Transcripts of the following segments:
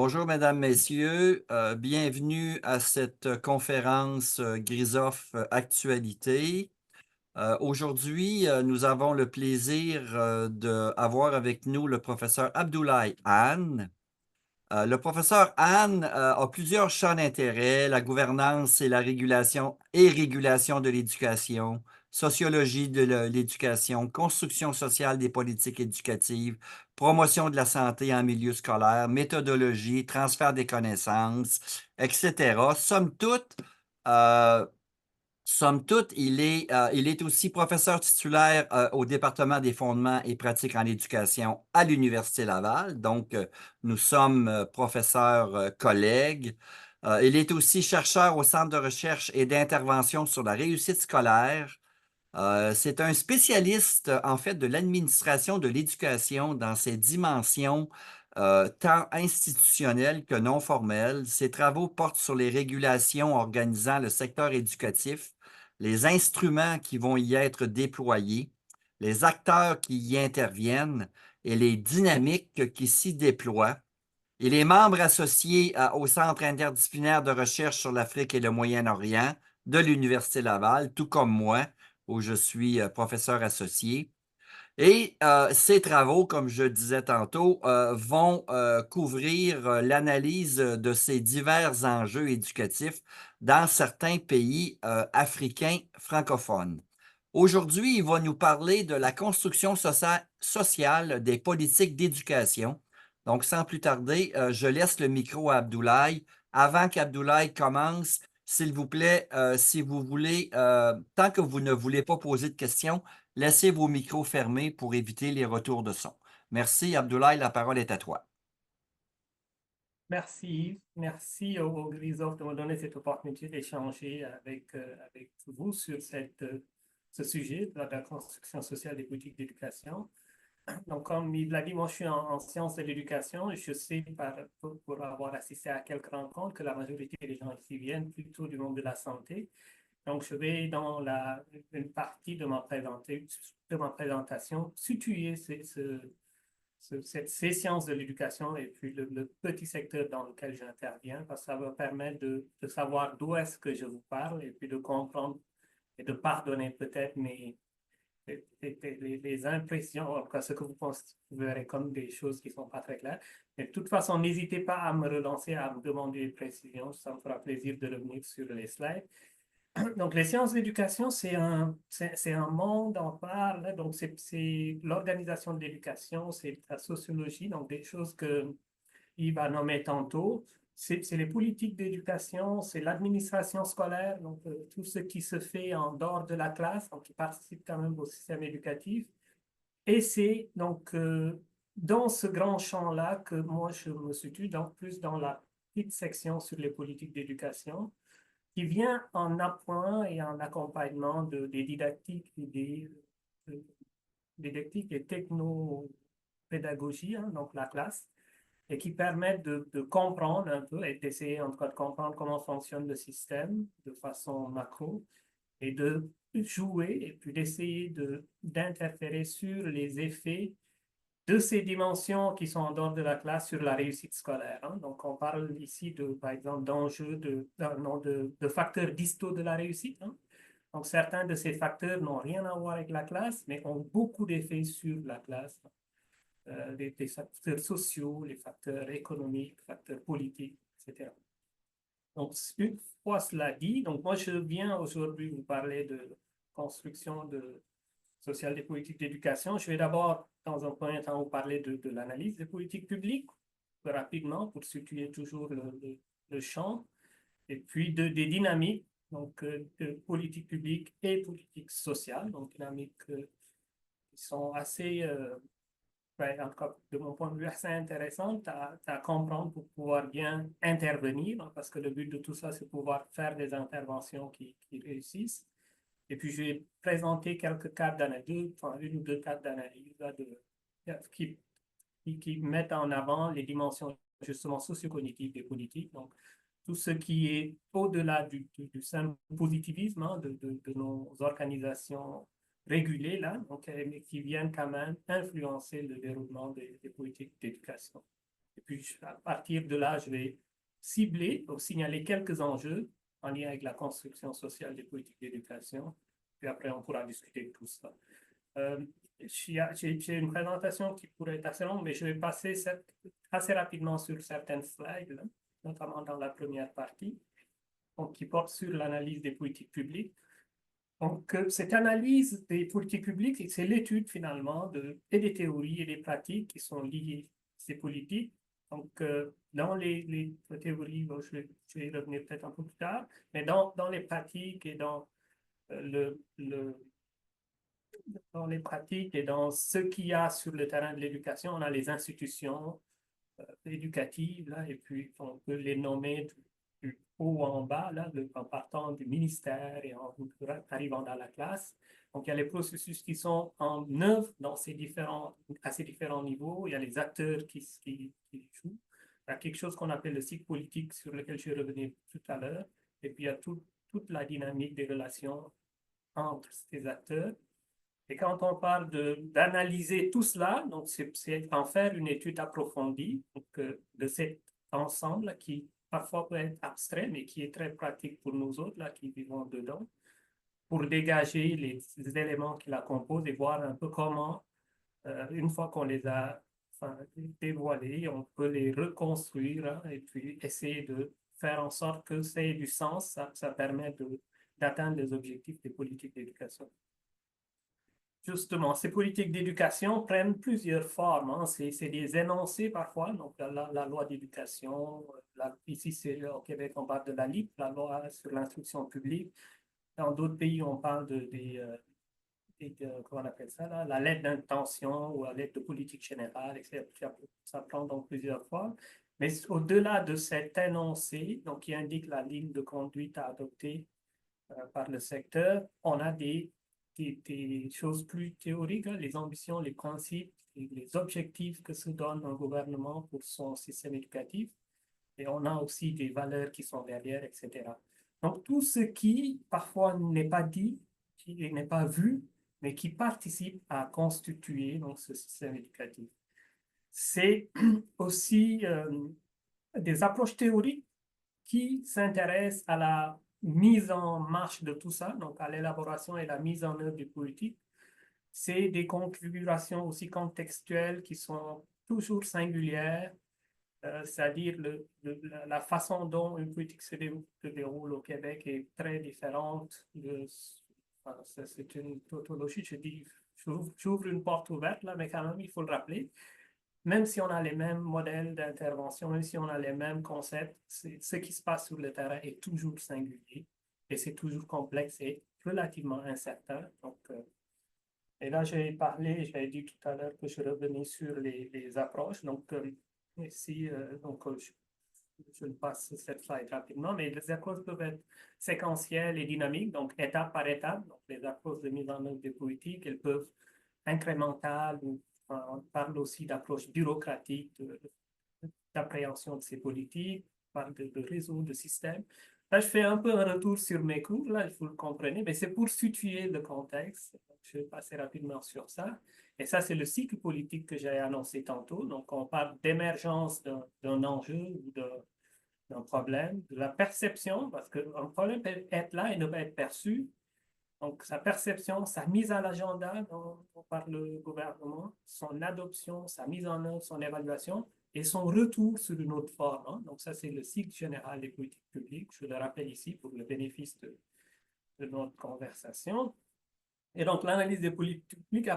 Bonjour, mesdames, messieurs. Bienvenue à cette conférence Grisoff Actualité. Aujourd'hui, nous avons le plaisir d'avoir avec nous le professeur Abdoulaye Anne. Le professeur Anne a plusieurs champs d'intérêt, la gouvernance et la régulation de l'éducation, sociologie de l'éducation, construction sociale des politiques éducatives, promotion de la santé en milieu scolaire, méthodologie, transfert des connaissances, etc. Euh, Somme toute, il est aussi professeur titulaire au département des fondements et pratiques en éducation à l'Université Laval. Donc, nous sommes professeurs collègues. Il est aussi chercheur au Centre de recherche et d'intervention sur la réussite scolaire. C'est un spécialiste, en fait, de l'administration de l'éducation dans ses dimensions tant institutionnelles que non formelles. Ses travaux portent sur les régulations organisant le secteur éducatif, les instruments qui vont y être déployés, les acteurs qui y interviennent et les dynamiques qui s'y déploient. Il est membre associé au Centre interdisciplinaire de recherche sur l'Afrique et le Moyen-Orient de l'Université Laval, tout comme moi, où je suis professeur associé. Et ces travaux, comme je disais tantôt, vont couvrir l'analyse de ces divers enjeux éducatifs dans certains pays africains francophones. Aujourd'hui, il va nous parler de la construction sociale des politiques d'éducation. Donc, sans plus tarder, je laisse le micro à Abdoulaye. Avant qu'Abdoulaye commence, s'il vous plaît, si vous voulez, tant que vous ne voulez pas poser de questions, laissez vos micros fermés pour éviter les retours de son. Merci, Abdoulaye, la parole est à toi. Merci Yves, merci au Grisoff de me donner cette opportunité d'échanger avec vous sur ce sujet de la construction sociale des politiques d'éducation. Donc, comme il l'a dit, moi je suis en sciences de l'éducation et je sais pour avoir assisté à quelques rencontres que la majorité des gens ici viennent plutôt du monde de la santé. Donc, je vais dans une partie de de ma présentation situer ces sciences de l'éducation et puis le petit secteur dans lequel j'interviens, parce que ça va permettre de savoir d'où est-ce que je vous parle et puis de comprendre et de pardonner peut-être les impressions, en tout cas ce que vous considérez comme des choses qui ne sont pas très claires. Mais de toute façon, n'hésitez pas à me relancer, à me demander des précisions. Ça me fera plaisir de revenir sur les slides. Donc, les sciences d'éducation, c'est un monde, on parle, hein. Donc, c'est l'organisation de l'éducation, c'est la sociologie, donc des choses que Yves a nommées tantôt. C'est les politiques d'éducation, c'est l'administration scolaire, donc tout ce qui se fait en dehors de la classe, donc qui participe quand même au système éducatif. Et c'est donc dans ce grand champ-là que moi je me situe, donc plus dans la petite section sur les politiques d'éducation qui vient en appoint et en accompagnement des didactiques et euh, didactiques et technopédagogie, hein, donc la classe, et qui permettent de comprendre un peu et d'essayer en tout cas de comprendre comment fonctionne le système de façon macro et de jouer et puis d'essayer d'interférer sur les effets de ces dimensions qui sont en dehors de la classe sur la réussite scolaire, hein. Donc, on parle ici, par exemple, d'enjeux, non, de facteurs distaux de la réussite, hein. Donc, certains de ces facteurs n'ont rien à voir avec la classe, mais ont beaucoup d'effets sur la classe. Les facteurs sociaux, les facteurs économiques, les facteurs politiques, etc. Donc, une fois cela dit, donc moi, je viens aujourd'hui vous parler de construction sociale des politiques d'éducation. Je vais d'abord, dans un premier temps, vous parler de l'analyse des politiques publiques, rapidement, pour situer toujours le champ, et puis des dynamiques, donc de politique publique et politique sociale, donc dynamiques qui sont assez, ouais, en tout cas, de mon point de vue, assez intéressantes à comprendre pour pouvoir bien intervenir, hein, parce que le but de tout ça, c'est pouvoir faire des interventions qui réussissent. Et puis, je vais présenter quelques cartes d'analyse, enfin, une ou deux cartes d'analyse qui, qui mettent en avant les dimensions justement socio-cognitives des politiques. Donc, tout ce qui est au-delà du simple positivisme, hein, de nos organisations régulées, là, donc, mais qui viennent quand même influencer le déroulement des politiques d'éducation. Et puis, à partir de là, je vais cibler ou signaler quelques enjeux en lien avec la construction sociale des politiques d'éducation. Puis après, on pourra discuter de tout ça. J'ai une présentation qui pourrait être assez longue, mais je vais passer assez rapidement sur certaines slides, là, notamment dans la première partie, donc, qui porte sur l'analyse des politiques publiques. Donc, cette analyse des politiques publiques, c'est l'étude finalement et des théories et des pratiques qui sont liées à ces politiques. Donc, dans les théories, bon, je vais y revenir peut-être un peu plus tard, mais dans les pratiques et dans les pratiques et dans ce qu'il y a sur le terrain de l'éducation, on a les institutions éducatives, là, et puis on peut les nommer du haut en bas, là, en partant du ministère et en arrivant dans la classe. Donc, il y a les processus qui sont en œuvre à ces différents niveaux. Il y a les acteurs qui jouent. Il y a quelque chose qu'on appelle le cycle politique sur lequel je vais revenir tout à l'heure. Et puis, il y a toute la dynamique des relations entre ces acteurs. Et quand on parle d'analyser tout cela, donc c'est en faire une étude approfondie donc, de cet ensemble qui parfois peut être abstrait, mais qui est très pratique pour nous autres là, qui vivons dedans, pour dégager les éléments qui la composent et voir un peu comment, une fois qu'on les a dévoilés, on peut les reconstruire hein, et puis essayer de faire en sorte que ça ait du sens, ça permet d'atteindre les objectifs des politiques d'éducation. Justement, ces politiques d'éducation prennent plusieurs formes. Hein. C'est des énoncés parfois, donc la loi d'éducation. Ici, au Québec, on parle de la LIP, la loi sur l'instruction publique. Dans d'autres pays, on parle comment on appelle ça, là, la lettre d'intention ou la lettre de politique générale, etc. Ça prend donc plusieurs formes. Mais au-delà de cet énoncé, donc, qui indique la ligne de conduite à adopter par le secteur, on a des choses plus théoriques, hein, les ambitions, les principes, les objectifs que se donne un gouvernement pour son système éducatif. Et on a aussi des valeurs qui sont derrière, etc. Donc, tout ce qui, parfois, n'est pas dit, qui n'est pas vu, mais qui participe à constituer donc, ce système éducatif. C'est aussi des approches théoriques qui s'intéressent à la mise en marche de tout ça, donc à l'élaboration et la mise en œuvre des politiques. C'est des configurations aussi contextuelles qui sont toujours singulières, c'est-à-dire la façon dont une politique se déroule au Québec est très différente. C'est une tautologie, je dis, j'ouvre une porte ouverte là, mais quand même, il faut le rappeler. Même si on a les mêmes modèles d'intervention, même si on a les mêmes concepts, ce qui se passe sur le terrain est toujours singulier et c'est toujours complexe et relativement incertain. Donc, et là, j'avais dit tout à l'heure que je revenais sur les approches. Donc, ici, je passe cette slide rapidement, mais les approches peuvent être séquentielles et dynamiques, donc étape par étape. Donc, les approches de mise en œuvre des politiques, elles peuvent incrémentales ou on parle aussi d'approche bureaucratique, d'appréhension de ces politiques, on parle de réseau, de système. Là, je fais un peu un retour sur mes cours, là, il faut le comprendre, mais c'est pour situer le contexte. Je vais passer rapidement sur ça. Et ça, c'est le cycle politique que j'ai annoncé tantôt. Donc, on parle d'émergence d'un enjeu ou d'un problème, de la perception, parce qu'un problème peut être là et ne pas être perçu. Donc, sa perception, sa mise à l'agenda par le gouvernement, son adoption, sa mise en œuvre, son évaluation et son retour sur une autre forme. Hein. Donc, ça, c'est le cycle général des politiques publiques. Je le rappelle ici pour le bénéfice de notre conversation. Et donc, l'analyse des politiques publiques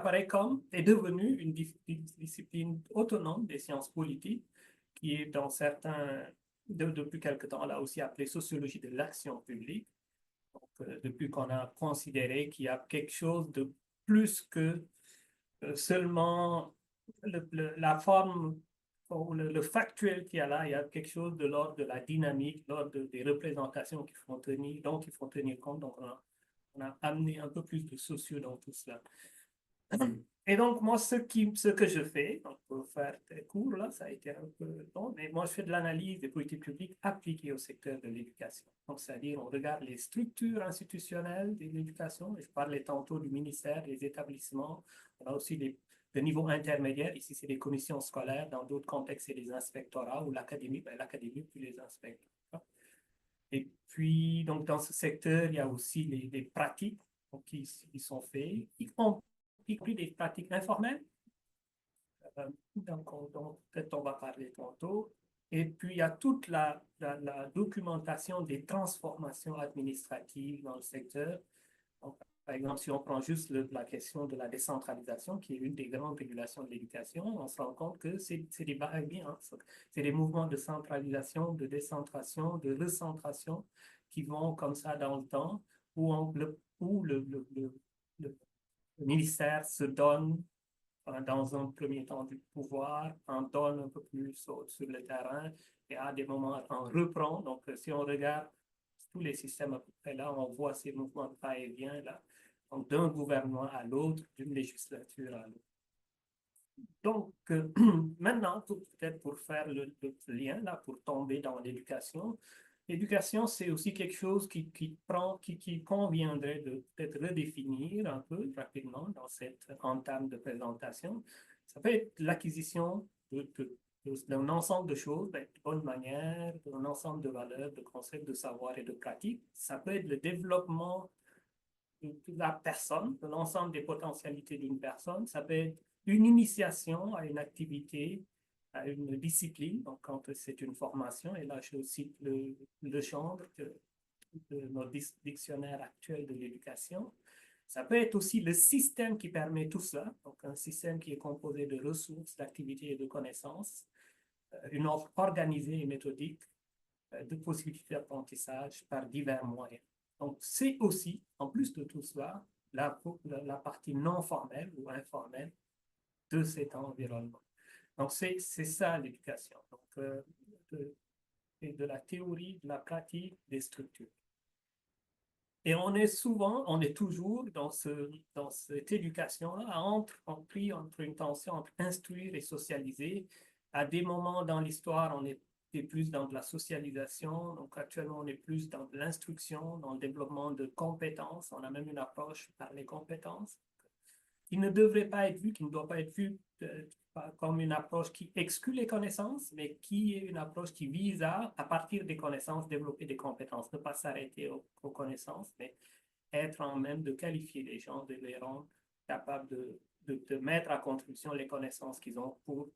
est devenue une discipline autonome des sciences politiques qui est dans depuis quelque temps là aussi appelée sociologie de l'action publique. Donc, depuis qu'on a considéré qu'il y a quelque chose de plus que seulement la forme ou le factuel qu'il y a là, il y a quelque chose de l'ordre de la dynamique, l'ordre des représentations dont il faut tenir compte. Donc, on a amené un peu plus de sociaux dans tout cela. Et donc, moi, ce que je fais, donc pour faire très court, là, ça a été un peu long, mais moi, je fais de l'analyse des politiques publiques appliquées au secteur de l'éducation. Donc, c'est-à-dire, on regarde les structures institutionnelles de l'éducation, et je parlais tantôt du ministère, des établissements, on a aussi de niveau intermédiaire. Ici, c'est des commissions scolaires. Dans d'autres contextes, c'est des inspectorats ou l'académie, l'académie puis les inspecteurs. Et puis, donc, dans ce secteur, il y a aussi les pratiques qui sont faites, y compris des pratiques informelles. Donc, peut-être on va parler tantôt. Et puis, il y a toute la documentation des transformations administratives dans le secteur. Donc, par exemple, si on prend juste la question de la décentralisation, qui est une des grandes régulations de l'éducation, on se rend compte que c'est des barrières, hein, c'est des mouvements de centralisation, de décentration, de recentration qui vont comme ça dans le temps, où le ministère se donne dans un premier temps du pouvoir, en donne un peu plus sur le terrain et à des moments on reprend. Donc, si on regarde tous les systèmes à peu près là, on voit ces mouvements de va-et-vient là, donc d'un gouvernement à l'autre, d'une législature à l'autre. Donc, maintenant, peut-être pour faire le lien là, pour tomber dans l'éducation, l'éducation, c'est aussi quelque chose qui conviendrait de peut-être redéfinir un peu rapidement dans cette entame de présentation. Ça peut être l'acquisition d'un ensemble de choses, de bonne manière, d'un ensemble de valeurs, de concepts, de savoir et de pratiques. Ça peut être le développement de la personne, de l'ensemble des potentialités d'une personne. Ça peut être une initiation à une activité, à une discipline, donc quand c'est une formation, et là je cite le chambre de notre dictionnaire actuel de l'éducation. Ça peut être aussi le système qui permet tout cela, donc un système qui est composé de ressources, d'activités et de connaissances, une offre organisée et méthodique de possibilités d'apprentissage par divers moyens. Donc c'est aussi, en plus de tout cela, la partie non formelle ou informelle de cet environnement. Donc, c'est ça l'éducation. Donc, de la théorie, de la pratique, des structures. Et on est toujours dans cette éducation-là, pris entre une tension entre instruire et socialiser. À des moments dans l'histoire, on est plus dans de la socialisation. Donc, actuellement, on est plus dans de l'instruction, dans le développement de compétences. On a même une approche par les compétences qui ne devrait pas être vue, qui ne doit pas être vue comme une approche qui exclut les connaissances, mais qui est une approche qui vise à partir des connaissances, développer des compétences, ne pas s'arrêter aux connaissances, mais être en même de qualifier les gens, de les rendre capables de mettre à contribution les connaissances qu'ils ont pour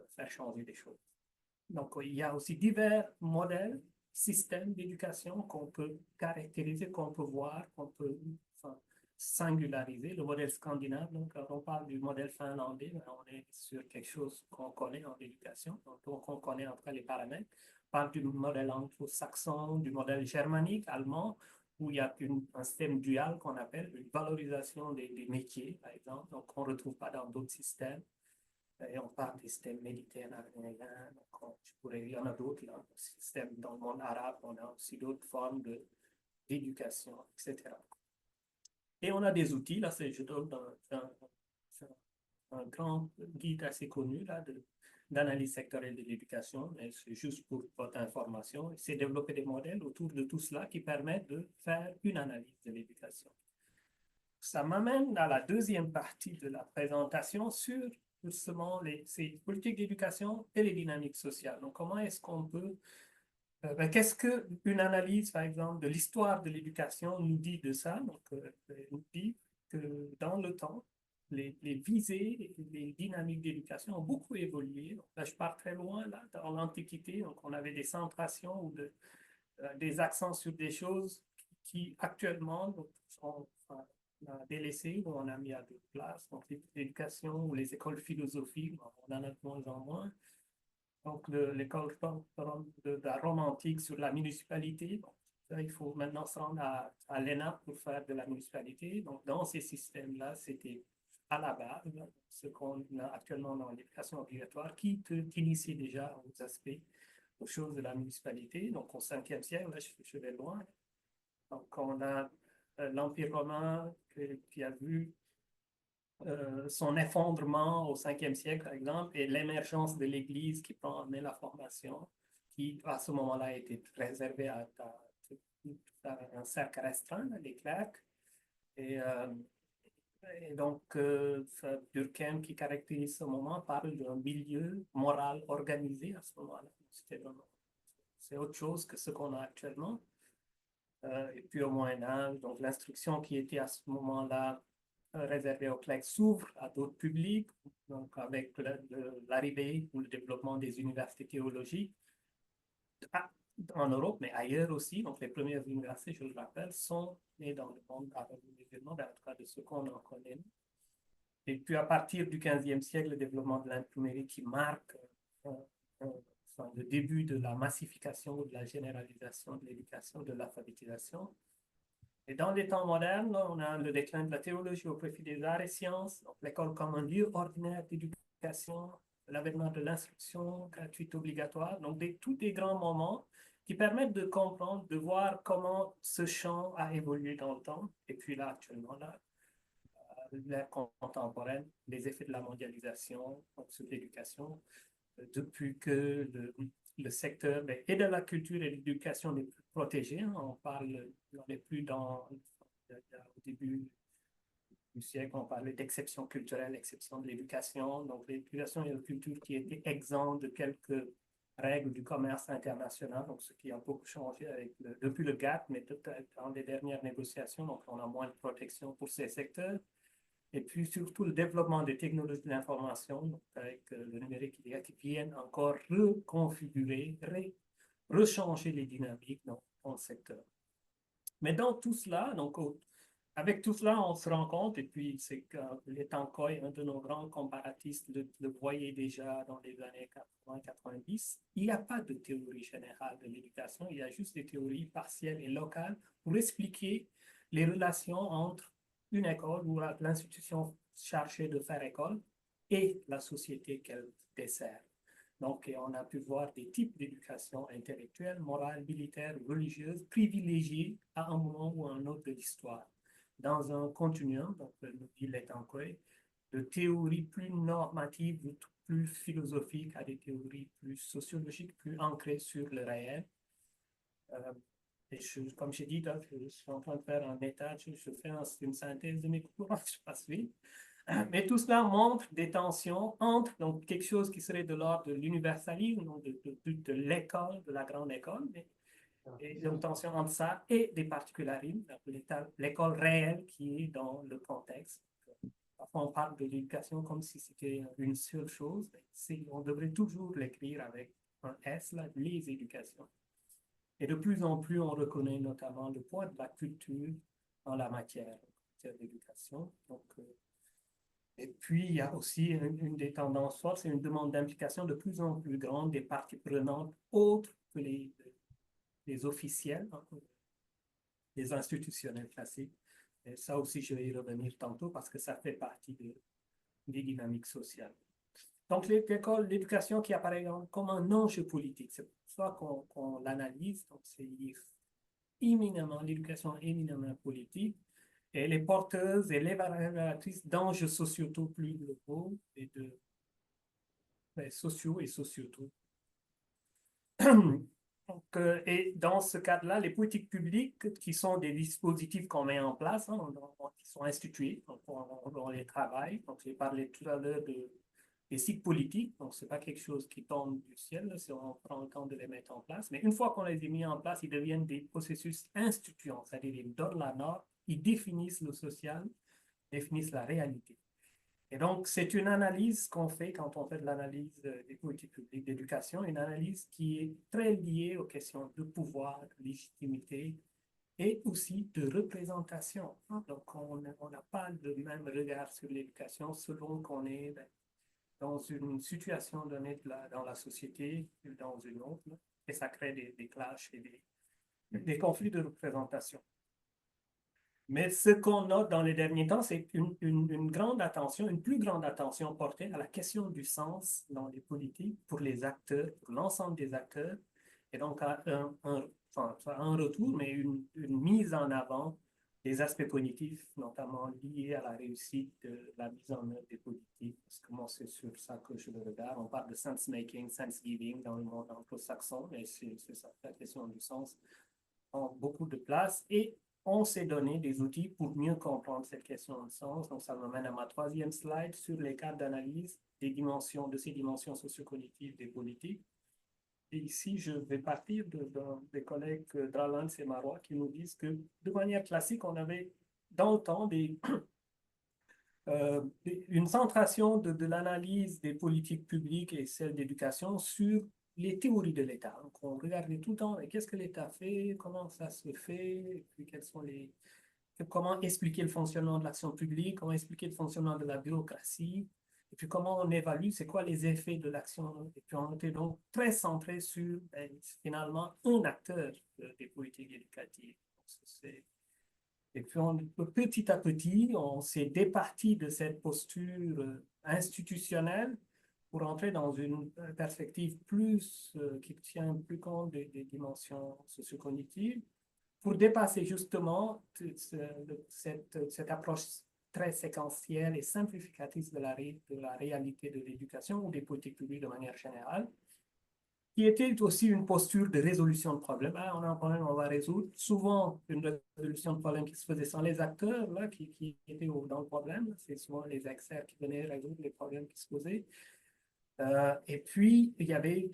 faire changer des choses. Donc, il y a aussi divers modèles, systèmes d'éducation qu'on peut caractériser, qu'on peut voir, qu'on peut singulariser. Le modèle scandinave, donc quand on parle du modèle finlandais, on est sur quelque chose qu'on connaît en éducation, donc on connaît en tout cas les paramètres. On parle du modèle anglo-saxon, du modèle germanique, allemand, où il y a un système dual qu'on appelle une valorisation des métiers, par exemple, donc on ne retrouve pas dans d'autres systèmes. Et on parle des systèmes méditerranéens, il y en a d'autres, là, système dans le monde arabe, on a aussi d'autres formes d'éducation, etc. Et on a des outils, là, je donne un grand guide assez connu là, d'analyse sectorielle de l'éducation, mais c'est juste pour votre information. C'est développer des modèles autour de tout cela qui permettent de faire une analyse de l'éducation. Ça m'amène à la deuxième partie de la présentation sur justement ces politiques d'éducation et les dynamiques sociales. Donc, comment est-ce qu'on peut qu'est-ce qu'une analyse, par exemple, de l'histoire de l'éducation nous dit de ça? Donc, nous dit que dans le temps, les visées et les dynamiques d'éducation ont beaucoup évolué. Donc, là, je pars très loin, là, dans l'Antiquité. Donc, on avait des centrations ou des accents sur des choses qui actuellement sont délaissées ou on a mis à d'autres places. Donc, l'éducation ou les écoles philosophiques, on en a de moins en moins. Donc, l'école de la Rome antique sur la municipalité. Bon, ça, il faut maintenant se rendre à l'ENA pour faire de la municipalité. Donc, dans ces systèmes-là, c'était à la base ce qu'on a actuellement dans l'éducation obligatoire qui t'initie déjà aux aspects, aux choses de la municipalité. Donc, au 5e siècle, là, je vais loin. Donc, on a l'Empire romain qui a vu son effondrement au 5e siècle, par exemple, et l'émergence de l'Église qui prend en main la formation, qui à ce moment-là était réservée à un cercle restreint, les clercs. Et Et donc, Durkheim, qui caractérise ce moment, parle d'un milieu moral organisé à ce moment-là. C'est autre chose que ce qu'on a actuellement. Et puis au Moyen Âge, donc l'instruction qui était à ce moment-là réservée aux clercs s'ouvre à d'autres publics, donc avec l'arrivée ou le développement des universités théologiques en Europe, mais ailleurs aussi. Donc les premières universités, je le rappelle, sont nées dans le monde arabe musulman, en tout cas de ce qu'on en connaît. Et puis à partir du XVe siècle, le développement de l'imprimerie qui marque euh, euh, le début de la massification, de la généralisation de l'éducation, de l'alphabétisation. Et dans les temps modernes, on a le déclin de la théologie au profit des arts et sciences, l'école comme un lieu ordinaire d'éducation, l'avènement de l'instruction gratuite obligatoire, donc tous des grands moments qui permettent de comprendre, de voir comment ce champ a évolué dans le temps. Et puis là, actuellement, là, l'ère contemporaine, les effets de la mondialisation sur l'éducation, depuis que le secteur et de la culture et de l'éducation n'est plus protégé. On parle, on n'est plus dans, au début du siècle, on parlait d'exception culturelle, exception de l'éducation. Donc l'éducation et la culture qui étaient exemptes de quelques règles du commerce international, donc ce qui a beaucoup changé depuis le GATT, mais dans les dernières négociations, donc on a moins de protection pour ces secteurs. Et puis surtout le développement des technologies de l'information avec le numérique qui viennent encore reconfigurer, rechanger les dynamiques dans le secteur. Mais dans tout cela, donc avec tout cela, on se rend compte, et puis c'est que l'étant Coy, un de nos grands comparatistes, le voyait déjà dans les années 80-90, il n'y a pas de théorie générale de l'éducation, il y a juste des théories partielles et locales pour expliquer les relations entre une école ou l'institution chargée de faire école et la société qu'elle dessert. Donc, on a pu voir des types d'éducation intellectuelle, morale, militaire, religieuse, privilégiée à un moment ou à un autre de l'histoire. Dans un continuum, donc nous dit Letancoy, de théories plus normatives, plus philosophiques, à des théories plus sociologiques, plus ancrées sur le réel. Et comme j'ai dit, je suis en train de faire un état, je fais une synthèse de mes cours, je passe vite. Mais tout cela montre des tensions entre donc, quelque chose qui serait de l'ordre de l'universalisme, donc de l'école, de la grande école, et une tension entre ça et des particularismes, l'école réelle qui est dans le contexte. Parfois, on parle de l'éducation comme si c'était une seule chose. On devrait toujours l'écrire avec un S, là, les éducations. Et de plus en plus, on reconnaît notamment le poids de la culture dans la matière d'éducation. Donc, et puis, il y a aussi une des tendances fortes, c'est une demande d'implication de plus en plus grande des parties prenantes autres que les officiels, hein, les institutionnels classiques. Et ça aussi, je vais y revenir tantôt parce que ça fait partie des dynamiques sociales. Donc, l'école, l'éducation qui apparaît comme un enjeu politique, c'est pour ça qu'on l'analyse. Donc, c'est éminemment, l'éducation est éminemment politique. Et elle est porteuse et l'évaluatrice d'enjeux sociétaux plus globaux et sociaux et sociétaux. Donc, et dans ce cadre-là, les politiques publiques, qui sont des dispositifs qu'on met en place, hein, qui sont institués, donc on les travaille. Donc, j'ai parlé tout à l'heure des cycles politiques, donc ce n'est pas quelque chose qui tombe du ciel, si on prend le temps de les mettre en place. Mais une fois qu'on les a mis en place, ils deviennent des processus instituants, c'est-à-dire ils donnent la norme, ils définissent le social, définissent la réalité. Et donc, c'est une analyse qu'on fait quand on fait de l'analyse des politiques publiques d'éducation, une analyse qui est très liée aux questions de pouvoir, de légitimité et aussi de représentation. Donc, on n'a pas le même regard sur l'éducation selon qu'on est dans une situation donnée dans la société ou dans une autre. Et ça crée des clashs et des conflits de représentation. Mais ce qu'on note dans les derniers temps, c'est une grande attention, une plus grande attention portée à la question du sens dans les politiques pour les acteurs, pour l'ensemble des acteurs, et donc à un retour, mais une mise en avant des aspects cognitifs, notamment liés à la réussite de la mise en œuvre des politiques, parce que moi, c'est sur ça que je le regarde. On parle de sense-making, sense-giving dans le monde anglo-saxon, et c'est ça, la question du sens prend beaucoup de place, et on s'est donné des outils pour mieux comprendre cette question de sens. Donc, ça m'amène à ma troisième slide sur les cas d'analyse des dimensions, de ces dimensions sociocognitives des politiques. Et ici, je vais partir des collègues Dralans et Marois qui nous disent que de manière classique, on avait dans le temps une centration de l'analyse des politiques publiques et celle d'éducation sur les théories de l'État. Donc, on regardait tout le temps qu'est-ce que l'État fait, comment ça se fait, et puis comment expliquer le fonctionnement de l'action publique, comment expliquer le fonctionnement de la bureaucratie, et puis comment on évalue, c'est quoi les effets de l'action. Et puis on était donc très centré sur finalement un acteur des politiques éducatives. Et puis petit à petit, on s'est départi de cette posture institutionnelle pour entrer dans une perspective qui tient plus compte des dimensions sociocognitives pour dépasser justement cette approche très séquentielle et simplificatrice de la réalité de l'éducation ou des politiques publiques de manière générale, qui était aussi une posture de résolution de problèmes. Ah, on a un problème, on va résoudre. Souvent, une résolution de problème qui se faisait sans les acteurs là, qui étaient dans le problème. C'est souvent les experts qui venaient résoudre les problèmes qui se posaient. Et puis, il y avait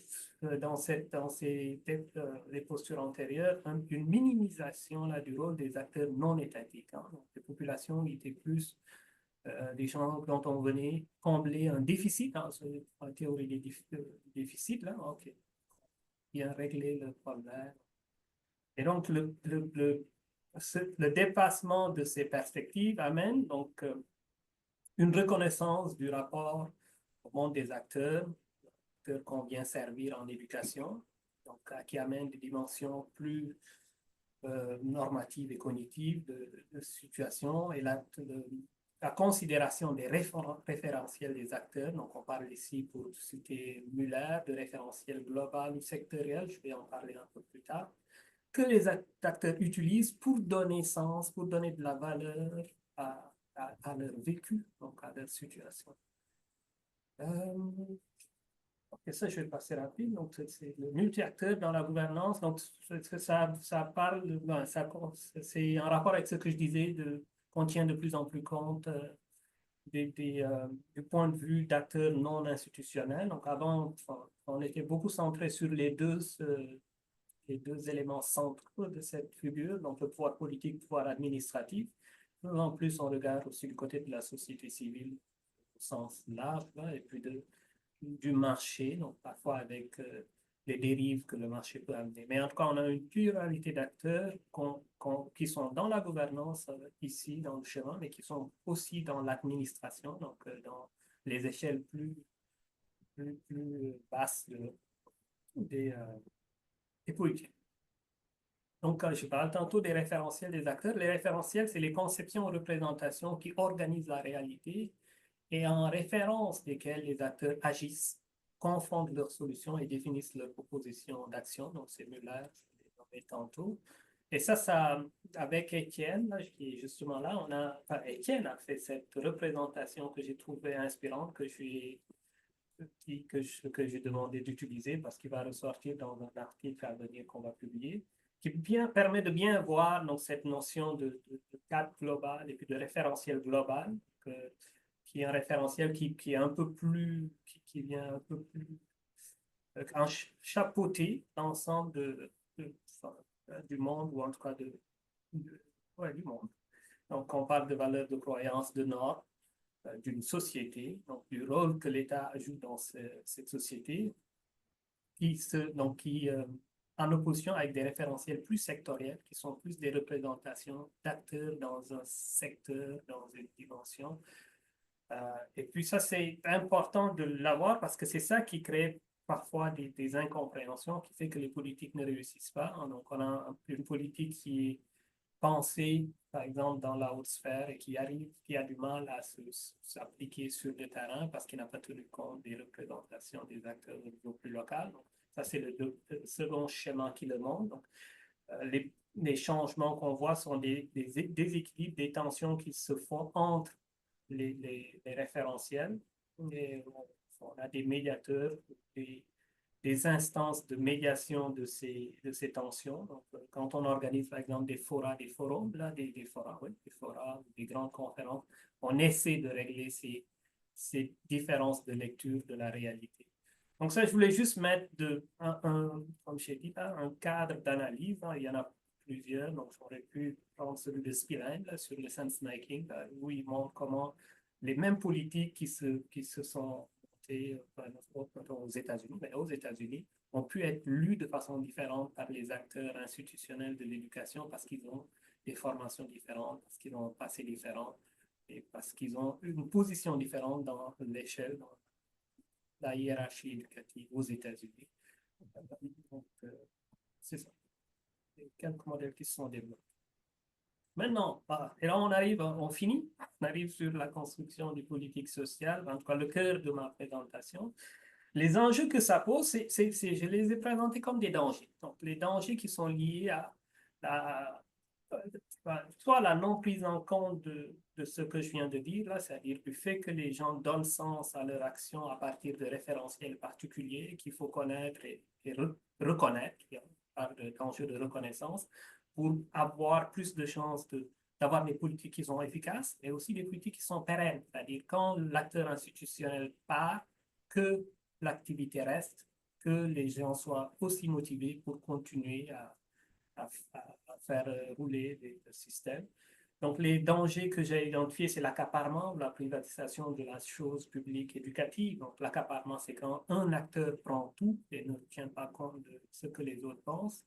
les postures antérieures une minimisation là, du rôle des acteurs non étatiques. Hein. Donc, les populations étaient plus des gens dont on venait combler un déficit, hein, la théorie des déficits, là, ok, bien régler le problème. Et donc, le dépassement de ces perspectives amène donc une reconnaissance du rapport au monde des acteurs qu'on vient servir en éducation, donc, qui amène des dimensions plus normatives et cognitives de situation et la considération des référentiels des acteurs. Donc, on parle ici, pour citer Muller, de référentiel global ou sectoriel, je vais en parler un peu plus tard, que les acteurs utilisent pour donner sens, pour donner de la valeur à leur vécu, donc à leur situation. Et ça, je vais passer rapide. Donc, c'est le multi-acteur dans la gouvernance. Donc, ça parle, ben, c'est en rapport avec ce que je disais, qu'on tient de plus en plus compte du point de vue d'acteurs non institutionnels. Donc, avant, on était beaucoup centré sur les deux éléments centraux de cette figure, donc le pouvoir politique, le pouvoir administratif. En plus, on regarde aussi du côté de la société civile au sens large, là, et puis du marché, donc parfois avec les dérives que le marché peut amener. Mais en tout cas, on a une pluralité d'acteurs qui sont dans la gouvernance ici, dans le chemin, mais qui sont aussi dans l'administration, donc dans les échelles plus basses des politiques. Donc, je parle tantôt des référentiels des acteurs. Les référentiels, c'est les conceptions et représentations qui organisent la réalité et en référence desquels les acteurs agissent, confondent leurs solutions et définissent leurs propositions d'action. Donc, c'est Muller, je l'ai nommé tantôt. Et ça, avec Étienne, là, qui est justement là, Étienne a fait cette représentation que j'ai trouvée inspirante, que j'ai demandé d'utiliser parce qu'il va ressortir dans un article à venir qu'on va publier, qui permet de bien voir donc, cette notion de cadre global et puis de référentiel global, qui est un référentiel qui est un peu plus, qui vient un peu plus chapeauter l'ensemble du monde, ou en tout cas ouais, du monde. Donc, on parle de valeurs de croyance, de normes, d'une société, donc du rôle que l'État joue dans cette société, qui en opposition avec des référentiels plus sectoriels, qui sont plus des représentations d'acteurs dans un secteur, dans une dimension. Et puis ça, c'est important de l'avoir parce que c'est ça qui crée parfois des incompréhensions, qui fait que les politiques ne réussissent pas. Donc, on a une politique qui est pensée, par exemple, dans la haute sphère et qui a du mal à s'appliquer sur le terrain parce qu'il n'a pas tenu compte des représentations des acteurs au niveau plus local. Donc, ça, c'est le second schéma qui le montre. Donc, les changements qu'on voit sont des déséquilibres, des tensions qui se font entre les référentiels. Et on a des médiateurs, des instances de médiation de ces tensions. Donc, quand on organise, par exemple, des forums, là, des forums, oui, des forums, des grandes conférences, on essaie de régler ces différences de lecture de la réalité. Donc ça, je voulais juste mettre comme j'ai dit, hein, un cadre d'analyse. Hein, il y en a plusieurs, donc j'aurais pu prendre celui de Spillane là, sur le sense-making, où il montre comment les mêmes politiques qui se sont montées aux États-Unis, mais aux États-Unis, ont pu être lues de façon différente par les acteurs institutionnels de l'éducation parce qu'ils ont des formations différentes, parce qu'ils ont un passé différent et parce qu'ils ont une position différente dans l'échelle, dans la hiérarchie éducative aux États-Unis. Donc, c'est ça. Quelques modèles qui se sont développés. Maintenant, et là on finit, on arrive sur la construction des politiques sociales, en tout cas le cœur de ma présentation. Les enjeux que ça pose, je les ai présentés comme des dangers. Donc, les dangers qui sont liés à soit la non prise en compte de ce que je viens de dire, là, c'est-à-dire du fait que les gens donnent sens à leur action à partir de référentiels particuliers qu'il faut connaître et reconnaître. On parle d'enjeux de reconnaissance pour avoir plus de chances d'avoir des politiques qui sont efficaces, mais aussi des politiques qui sont pérennes. C'est-à-dire quand l'acteur institutionnel part, que l'activité reste, que les gens soient aussi motivés pour continuer à faire rouler le système. Donc, les dangers que j'ai identifiés, c'est l'accaparement ou la privatisation de la chose publique éducative. Donc, l'accaparement, c'est quand un acteur prend tout et ne tient pas compte de ce que les autres pensent.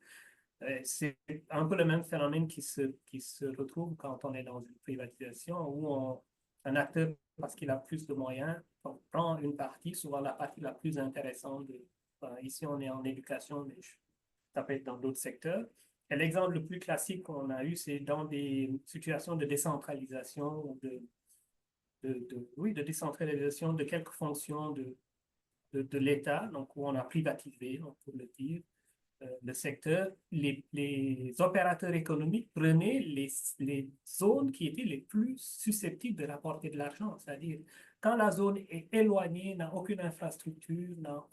C'est un peu le même phénomène qui se retrouve quand on est dans une privatisation où un acteur, parce qu'il a plus de moyens, on prend une partie, souvent la partie la plus intéressante. Ici, on est en éducation, mais ça peut être dans d'autres secteurs. Et l'exemple le plus classique qu'on a eu, c'est dans des situations de décentralisation ou oui, de décentralisation de quelques fonctions de l'État, donc où on a privatisé, on peut le dire, le secteur, les opérateurs économiques prenaient les zones qui étaient les plus susceptibles de rapporter de l'argent. C'est-à-dire, quand la zone est éloignée, n'a aucune infrastructure, n'a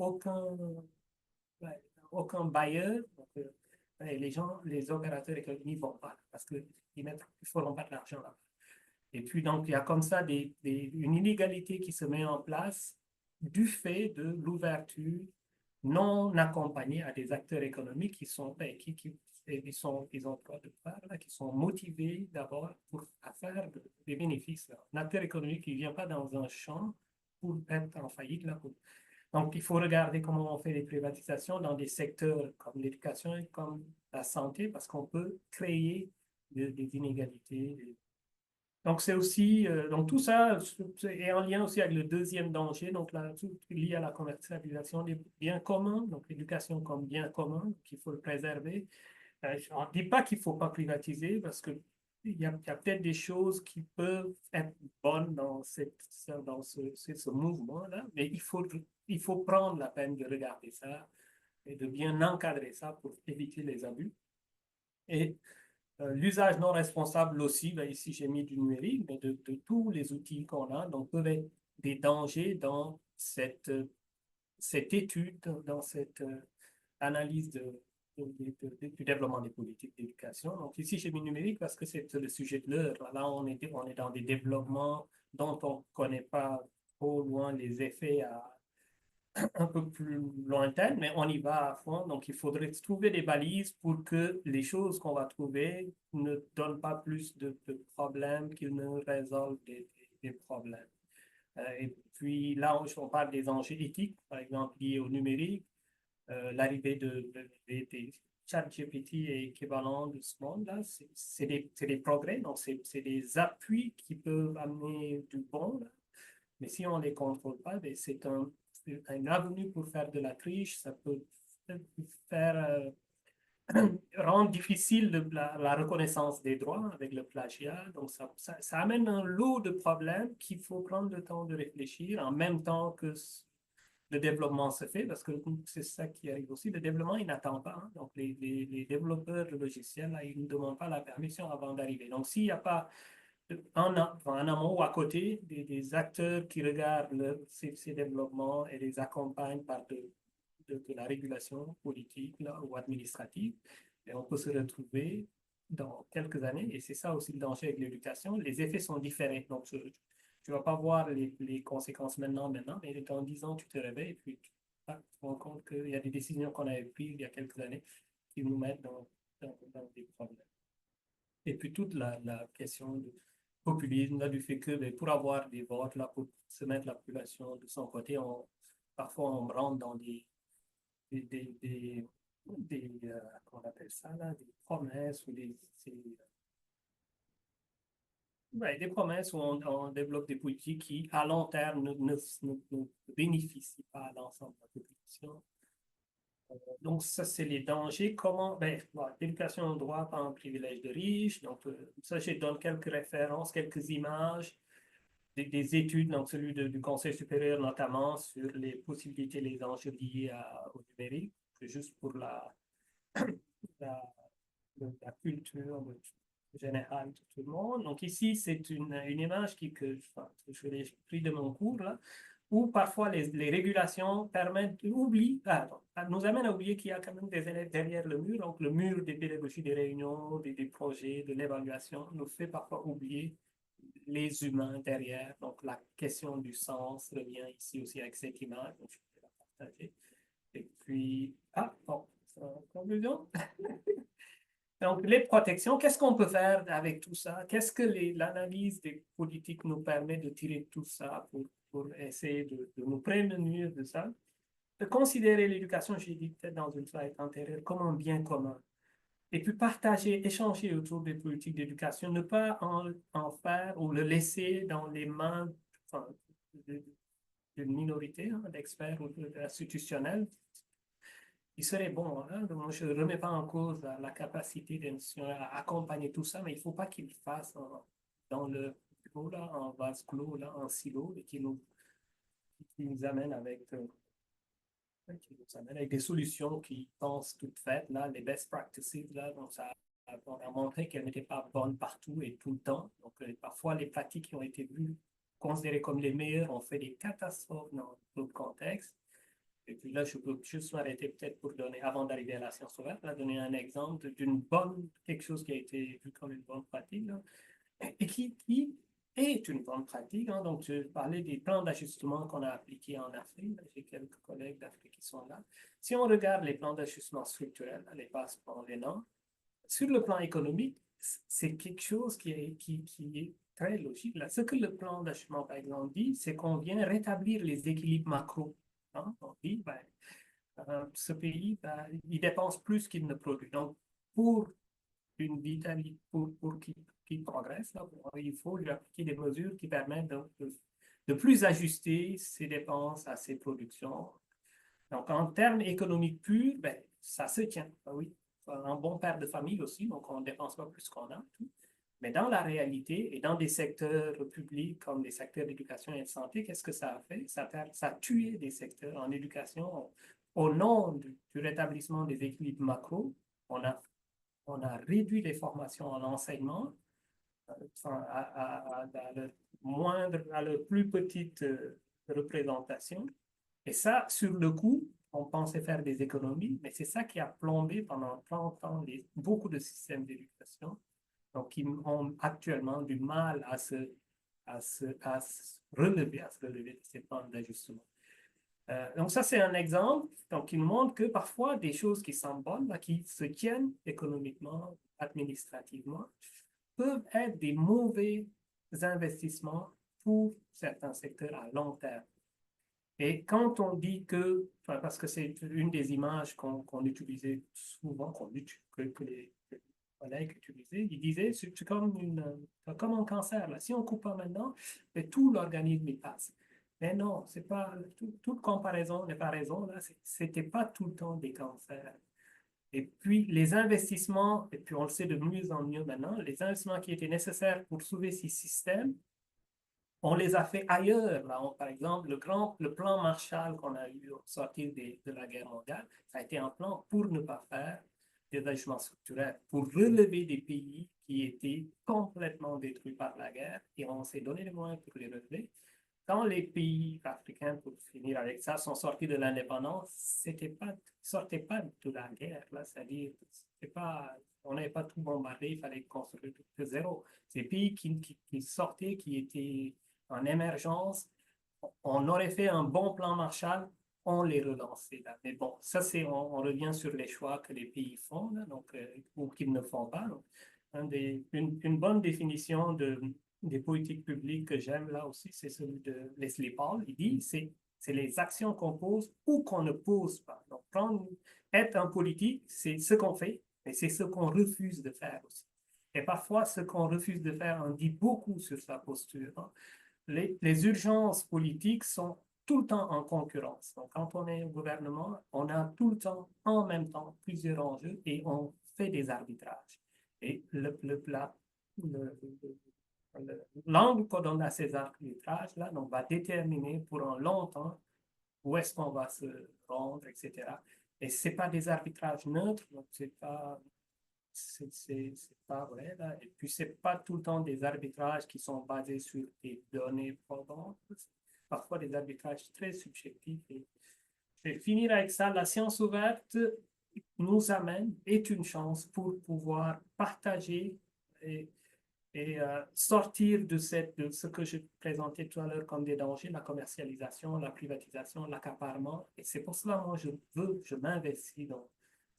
aucun bailleur, donc, les gens, les opérateurs économiques n'y vont pas parce qu'ils ne feront pas de l'argent là. Et puis, donc, il y a comme ça une inégalité qui se met en place du fait de l'ouverture non accompagnés à des acteurs économiques qui sont, ils ont droit de part, là, qui sont motivés d'abord à faire des bénéfices. Là. Un acteur économique qui ne vient pas dans un champ pour être en faillite. Là, Donc, il faut regarder comment on fait les privatisations dans des secteurs comme l'éducation et comme la santé, parce qu'on peut créer des inégalités, donc, c'est aussi, donc tout ça est en lien aussi avec le deuxième danger, donc là, tout lié à la commercialisation des biens communs, donc l'éducation comme bien commun, qu'il faut le préserver. On ne dit pas qu'il ne faut pas privatiser, parce qu'il y a peut-être des choses qui peuvent être bonnes dans ce mouvement-là, mais il faut prendre la peine de regarder ça et de bien encadrer ça pour éviter les abus. Et l'usage non responsable aussi, ben ici j'ai mis du numérique, mais de tous les outils qu'on a, donc peuvent être des dangers dans cette étude, dans cette analyse du développement des politiques d'éducation. Donc ici j'ai mis numérique parce que c'est le sujet de l'heure. Là, on est dans des développements dont on ne connaît pas trop loin les effets un peu plus lointaine, mais on y va à fond. Donc, il faudrait trouver des balises pour que les choses qu'on va trouver ne donnent pas plus de problèmes qu'ils ne résolvent des problèmes. Et puis là, on parle des enjeux éthiques, par exemple, liés au numérique, l'arrivée des ChatGPT et équivalent de ce monde-là, c'est des progrès, donc c'est des appuis qui peuvent amener du bon, là. Mais si on ne les contrôle pas, ben c'est un avenue pour faire de la triche, ça peut faire rendre difficile la reconnaissance des droits avec le plagiat. Donc, ça amène un lot de problèmes qu'il faut prendre le temps de réfléchir en même temps que le développement se fait, parce que c'est ça qui arrive aussi. Le développement, il n'attend pas. Hein. Donc, les développeurs de logiciels, là, ils ne demandent pas la permission avant d'arriver. Donc, s'il n'y a pas en amont ou à côté des acteurs qui regardent ces développements et les accompagnent par de la régulation politique là, ou administrative, Et on peut se retrouver dans quelques années, et c'est ça aussi le danger avec l'éducation, les effets sont différés. Donc, tu ne vas pas voir les conséquences maintenant, mais dans 10 ans, tu te réveilles et puis tu te rends compte qu'il y a des décisions qu'on avait prises il y a quelques années qui nous mettent dans des problèmes. Et puis toute la question du populisme, là, du fait que ben, pour avoir des votes, là, pour se mettre la population de son côté, parfois on rentre dans des, des, des, comment on appelle ça, là, des promesses ou ouais, des promesses où on développe des politiques qui, à long terme, ne bénéficient pas à l'ensemble de la population. Donc, ça, c'est les dangers. Comment, ben, voilà, l'éducation au droit, pas un privilège de riche. Donc, ça, je donne quelques références, quelques images, des études, donc celui du Conseil supérieur notamment, sur les possibilités, les enjeux liés au numérique. C'est juste pour la, la culture générale de tout le monde. Donc, ici, c'est une image enfin, que je l'ai pris de mon cours, là, où parfois les régulations permettent d'oublier, nous amènent à oublier qu'il y a quand même des élèves derrière le mur. Donc, le mur des pédagogies, des réunions, des projets, de l'évaluation nous fait parfois oublier les humains derrière. Donc, la question du sens revient ici aussi avec cette image. Donc, je vais la partager. Et puis, bon, en conclusion. Donc, les protections, qu'est-ce qu'on peut faire avec tout ça? Qu'est-ce que l'analyse des politiques nous permet de tirer de tout ça pour essayer de nous prémunir de ça? De considérer l'éducation, j'ai dit peut-être dans une slide antérieure, comme un bien commun. Et puis partager, échanger autour des politiques d'éducation, ne pas en faire ou le laisser dans les mains enfin, d'une minorité d'experts ou institutionnels. Il serait bon, hein, moi je ne remets pas en cause la capacité des institutions à accompagner tout ça, mais il ne faut pas qu'ils le fassent dans le bureau, là, en vase clos, là, en silo, et qui nous amènent avec des solutions qui pensent toutes faites, là, les best practices, là, donc ça, on a montré qu'elles n'étaient pas bonnes partout et tout le temps. Donc, parfois, les pratiques qui ont été vues, considérées comme les meilleures, ont fait des catastrophes dans d'autres contextes. Et puis là, je peux juste m'arrêter peut-être pour donner, avant d'arriver à la science ouverte, là, donner un exemple quelque chose qui a été vu comme une bonne pratique, là, et qui est une bonne pratique. Hein. Donc, je parlais des plans d'ajustement qu'on a appliqués en Afrique. J'ai quelques collègues d'Afrique qui sont là. Si on regarde les plans d'ajustement structurel, les passeports, les normes, sur le plan économique, c'est quelque chose qui est très logique. Là. Ce que le plan d'ajustement, par exemple, dit, c'est qu'on vient rétablir les équilibres macro. Hein. On dit, ben, ce pays, ben, il dépense plus qu'il ne produit. Donc, pour une vitalité, pour qu'il progresse, là, il faut lui appliquer des mesures qui permettent de plus ajuster ses dépenses à ses productions. Donc, en termes économiques purs, ben, ça se tient. Ben oui, un bon père de famille aussi, donc on ne dépense pas plus qu'on a. Tout. Mais dans la réalité et dans des secteurs publics comme les secteurs d'éducation et de santé, qu'est-ce que ça a fait? Ça a tué des secteurs en éducation. Au nom du rétablissement des équilibres macro, on a réduit les formations en enseignement à leur à leur plus petite représentation. Et ça, sur le coup, on pensait faire des économies, mais c'est ça qui a plombé pendant 30 ans beaucoup de systèmes d'éducation, donc qui ont actuellement du mal à se relever de ces plans d'ajustement. Donc ça, c'est un exemple donc, qui nous montre que parfois, des choses qui sont bonnes, là, qui se tiennent économiquement, administrativement, peuvent être des mauvais investissements pour certains secteurs à long terme. Et quand on dit que, enfin, parce que c'est une des images qu'on utilisait souvent, que les collègues utilisaient, ils disaient c'est comme un cancer. Là. Si on ne coupe pas maintenant, tout l'organisme y passe. Mais non, c'est pas, toute comparaison n'est pas raison. Ce n'était pas tout le temps des cancers. Et puis, les investissements, et puis on le sait de mieux en mieux maintenant, les investissements qui étaient nécessaires pour sauver ces systèmes, on les a fait ailleurs. Là. Par exemple, le plan Marshall qu'on a eu au sortir de la guerre mondiale, ça a été un plan pour ne pas faire des agissements structurels, pour relever des pays qui étaient complètement détruits par la guerre, et on s'est donné les moyens pour les relever. quand les pays africains, pour finir avec ça, sont sortis de l'indépendance, sortaient pas de la guerre, là, c'est-à-dire, c'était pas, on n'avait pas tout bombardé, il fallait construire tout de zéro. Ces pays qui sortaient, qui étaient en émergence, on aurait fait un bon plan Marshall, on les relançait là. Mais bon, ça c'est, on revient sur les choix que les pays font là, donc, ou qu'ils ne font pas. Donc, une bonne définition des politiques publiques que j'aime là aussi, c'est celui de Leslie Paul. Il dit c'est les actions qu'on pose ou qu'on ne pose pas. Donc, être un politique, c'est ce qu'on fait, mais c'est ce qu'on refuse de faire aussi. Et parfois, ce qu'on refuse de faire en dit beaucoup sur sa posture. Hein. Les urgences politiques sont tout le temps en concurrence. Donc, quand on est au gouvernement, on a tout le temps, en même temps, plusieurs enjeux et on fait des arbitrages. Et l'angle qu'on donne à ces arbitrages-là donc, va déterminer pour un long temps où est-ce qu'on va se rendre, etc. Et ce n'est pas des arbitrages neutres, donc c'est pas vrai. Là. Et puis, ce n'est pas tout le temps des arbitrages qui sont basés sur des données probantes. Parfois, des arbitrages très subjectifs. Et je vais finir avec ça. La science ouverte nous amène, est une chance pour pouvoir partager et sortir de ce que je présentais tout à l'heure comme des dangers, la commercialisation, la privatisation, l'accaparement. Et c'est pour cela, moi, je m'investis dans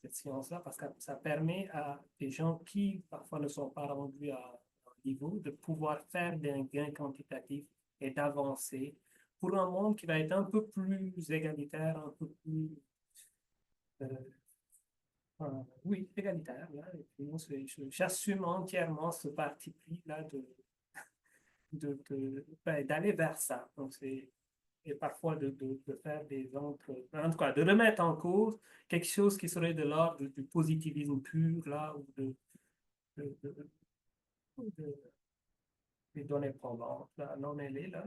cette science-là parce que ça permet à des gens qui parfois ne sont pas rendus à un niveau de pouvoir faire des gains quantitatifs et d'avancer pour un monde qui va être un peu plus égalitaire, un peu plus euh, oui, égalitaire. Là, et puis, j'assume entièrement ce parti pris-là d'aller vers ça. Donc, et parfois de faire des autres, en tout cas, de remettre en cause quelque chose qui serait de l'ordre du positivisme pur, là, ou de, de, de, des données probantes. Là, non, elle est là,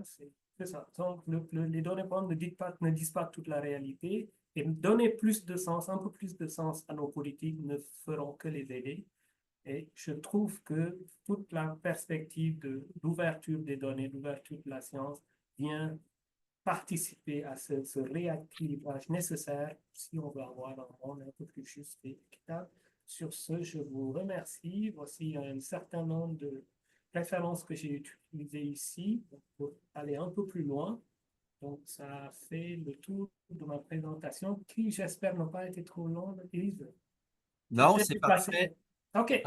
c'est ça. Donc, les données probantes ne disent pas toute la réalité, et donner plus de sens, un peu plus de sens à nos politiques ne feront que les aider. Et je trouve que toute la perspective d'ouverture des données, d'ouverture de la science vient participer à ce rééquilibrage nécessaire si on veut avoir un monde un peu plus juste et équitable. Sur ce, je vous remercie. Voici un certain nombre de références que j'ai utilisées ici pour aller un peu plus loin. Donc, ça fait le tour de ma présentation qui, j'espère, n'a pas été trop longue. Yves, je Non, vais c'est te passer. parfait. OK.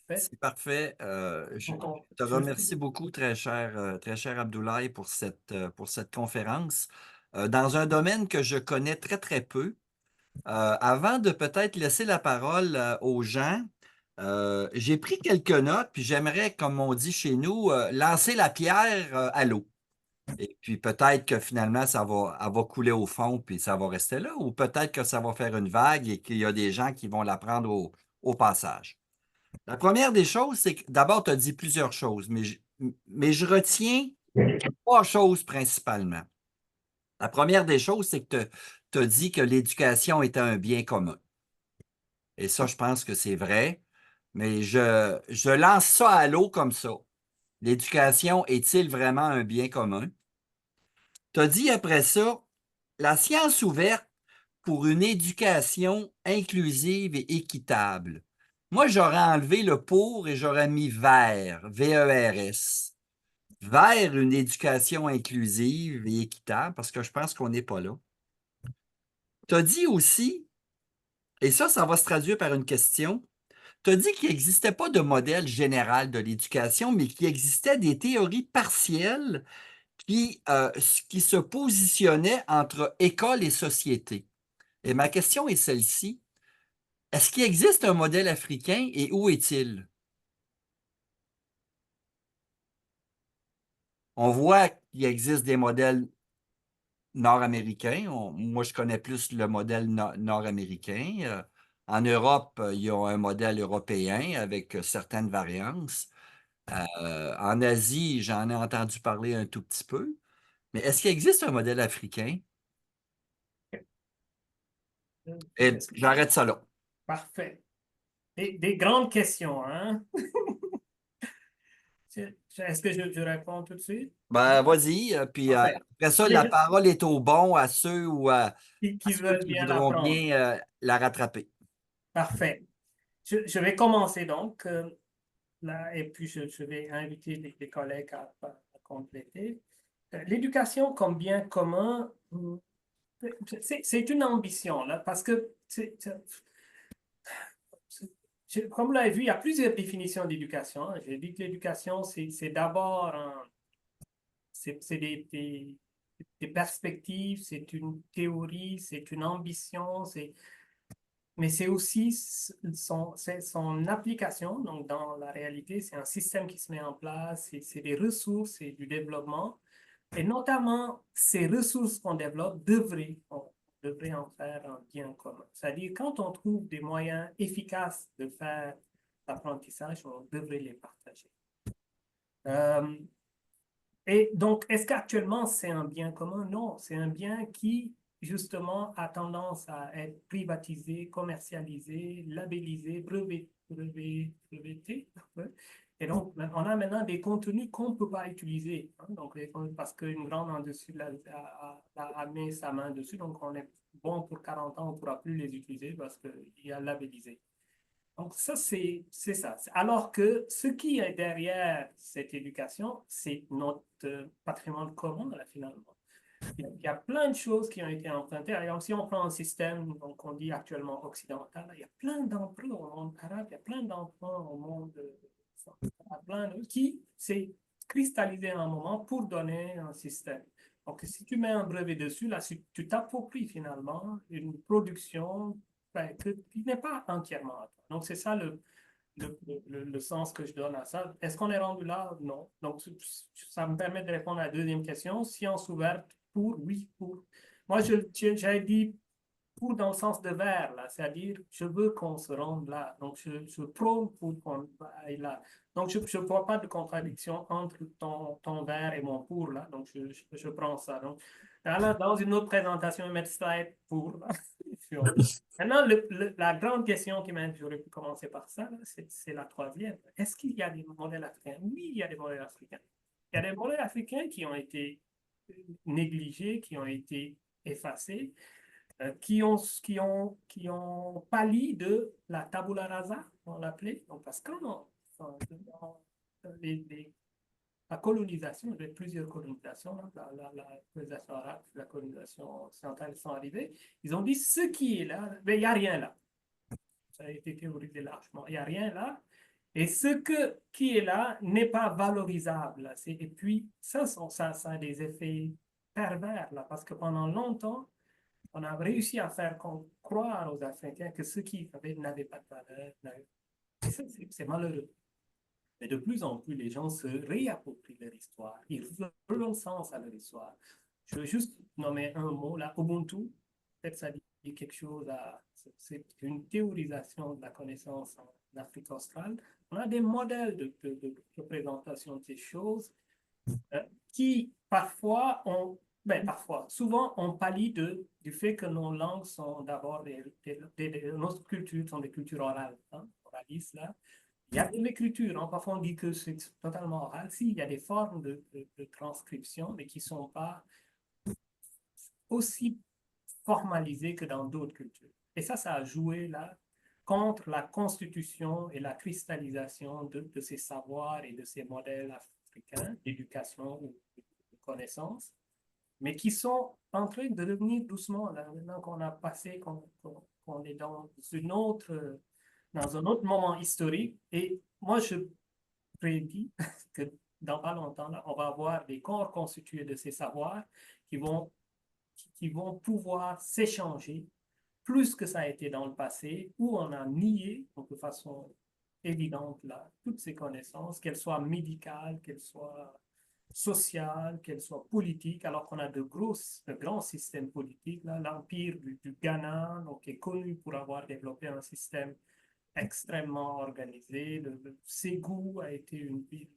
Fait. C'est parfait. Je Donc, te remercie beaucoup, très cher Abdoulaye, pour cette conférence. Dans un domaine que je connais très, très peu, avant de peut-être laisser la parole aux gens, j'ai pris quelques notes, puis j'aimerais, comme on dit chez nous, lancer la pierre à l'eau. Et puis peut-être que finalement, elle va couler au fond, puis ça va rester là, ou peut-être que ça va faire une vague et qu'il y a des gens qui vont la prendre au passage. La première des choses, c'est que d'abord, tu as dit plusieurs choses, mais je retiens trois choses principalement. La première des choses, c'est que tu as dit que l'éducation était un bien commun. Et ça, je pense que c'est vrai, mais je lance ça à l'eau comme ça. L'éducation est-il vraiment un bien commun? Tu as dit après ça, la science ouverte pour une éducation inclusive et équitable. Moi, j'aurais enlevé le pour et j'aurais mis vers, V-E-R-S, vers une éducation inclusive et équitable, parce que je pense qu'on n'est pas là. Tu as dit aussi, et ça va se traduire par une question, tu as dit qu'il n'existait pas de modèle général de l'éducation, mais qu'il existait des théories partielles qui se positionnaient entre école et société. Et ma question est celle-ci. Est-ce qu'il existe un modèle africain et où est-il? On voit qu'il existe des modèles nord-américains. Moi, je connais plus le modèle nord-américain. En Europe, il y a un modèle européen avec certaines variances. En Asie, j'en ai entendu parler un tout petit peu. Mais est-ce qu'il existe un modèle africain? Et j'arrête ça là. Parfait. Des grandes questions, hein? Est-ce que je réponds tout de suite? Ben, vas-y, puis Parfait. après ça, la parole est au bon à ceux ou à Qui ceux veulent qui bien voudront l'apprendre. bien la rattraper. Parfait. Je vais commencer donc là, et puis je vais inviter les collègues à compléter. L'éducation comme bien commun, c'est une ambition, là, parce que, comme vous l'avez vu, il y a plusieurs définitions d'éducation, hein. J'ai dit que l'éducation, c'est d'abord c'est des perspectives, c'est une théorie, c'est une ambition, mais c'est aussi c'est son application. Donc, dans la réalité, c'est un système qui se met en place, c'est des ressources, c'est du développement. Et notamment, ces ressources qu'on développe on devrait en faire un bien commun. C'est-à-dire, quand on trouve des moyens efficaces de faire l'apprentissage, on devrait les partager. Euh, et donc, est-ce qu'actuellement c'est un bien commun? Non, c'est un bien qui, justement, a tendance à être privatisé, commercialisé, labellisé, breveté. Ouais. Et donc, on a maintenant des contenus qu'on ne peut pas utiliser, hein. Donc, parce qu'une grande industrie a mis sa main dessus, donc on est bon pour 40 ans, on ne pourra plus les utiliser parce qu'il y a labellisé. Donc, ça, c'est ça. Alors que ce qui est derrière cette éducation, c'est notre patrimoine commun, là, finalement. Il y a plein de choses qui ont été empruntées. Alors, si on prend un système, donc on dit actuellement occidental, il y a plein d'emprunts au monde arabe, il y a plein d'emprunts au monde qui s'est cristallisé à un moment pour donner un système. Donc, si tu mets un brevet dessus, là, tu t'appropries finalement une production ben, qui n'est pas entièrement à toi. Donc, c'est ça le sens que je donne à ça. Est-ce qu'on est rendu là? Non. Donc, ça me permet de répondre à la deuxième question. Science ouverte, pour, oui, pour. Moi, j'avais dit pour dans le sens de vers, là, c'est-à-dire je veux qu'on se rende là. Donc, je prône pour qu'on aille là. Donc, je ne vois pas de contradiction entre ton vers et mon pour, là. Donc, je prends ça. Donc, là, dans une autre présentation, je vais mettre slide pour. Là. Maintenant, la grande question qui m'a, j'aurais pu commencer par ça, c'est la troisième. Est-ce qu'il y a des modèles africains? Oui, il y a des modèles africains. Il y a des modèles africains qui ont été négligés, qui ont été effacés, qui ont pâli de la tabula rasa, on l'appelait. Donc, parce que la colonisation, il y a plusieurs colonisations, hein, la colonisation arabe, la colonisation occidentale sont arrivées, ils ont dit ce qui est là, mais il n'y a rien là. Ça a été théorisé largement. Il n'y a rien là. Et qui est là n'est pas valorisable. Et puis, ça a des effets pervers, là, parce que pendant longtemps, on a réussi à faire croire aux Africains que ce qu'ils avaient n'avait pas de valeur. Et ça, c'est malheureux. Mais de plus en plus, les gens se réapproprient leur histoire. Ils veulent un sens à leur histoire. Je veux juste nommer un mot, là, Ubuntu. Peut-être ça dit quelque chose à. C'est une théorisation de la connaissance en Afrique australe. On a des modèles de représentation de ces choses qui parfois ont, ben parfois, souvent on pallie du fait que nos langues sont d'abord nos cultures sont des cultures orales, hein, oralistes là. Il y a de l'écriture, hein, parfois on dit que c'est totalement oral. Si, il y a des formes de transcription, mais qui ne sont pas aussi formalisées que dans d'autres cultures. Et ça a joué là contre la constitution et la cristallisation de ces savoirs et de ces modèles africains d'éducation ou de connaissance, mais qui sont en train de revenir doucement, là, maintenant qu'on a passé, qu'on est dans un autre moment historique. Et moi, je prédis que dans pas longtemps, là, on va avoir des corps constitués de ces savoirs qui vont, qui vont pouvoir s'échanger plus que ça a été dans le passé, où on a nié donc de façon évidente là, toutes ces connaissances, qu'elles soient médicales, qu'elles soient sociales, qu'elles soient politiques, alors qu'on a de grands systèmes politiques. L'Empire du Ghana, donc, est connu pour avoir développé un système extrêmement organisé. Le Ségou a été une ville.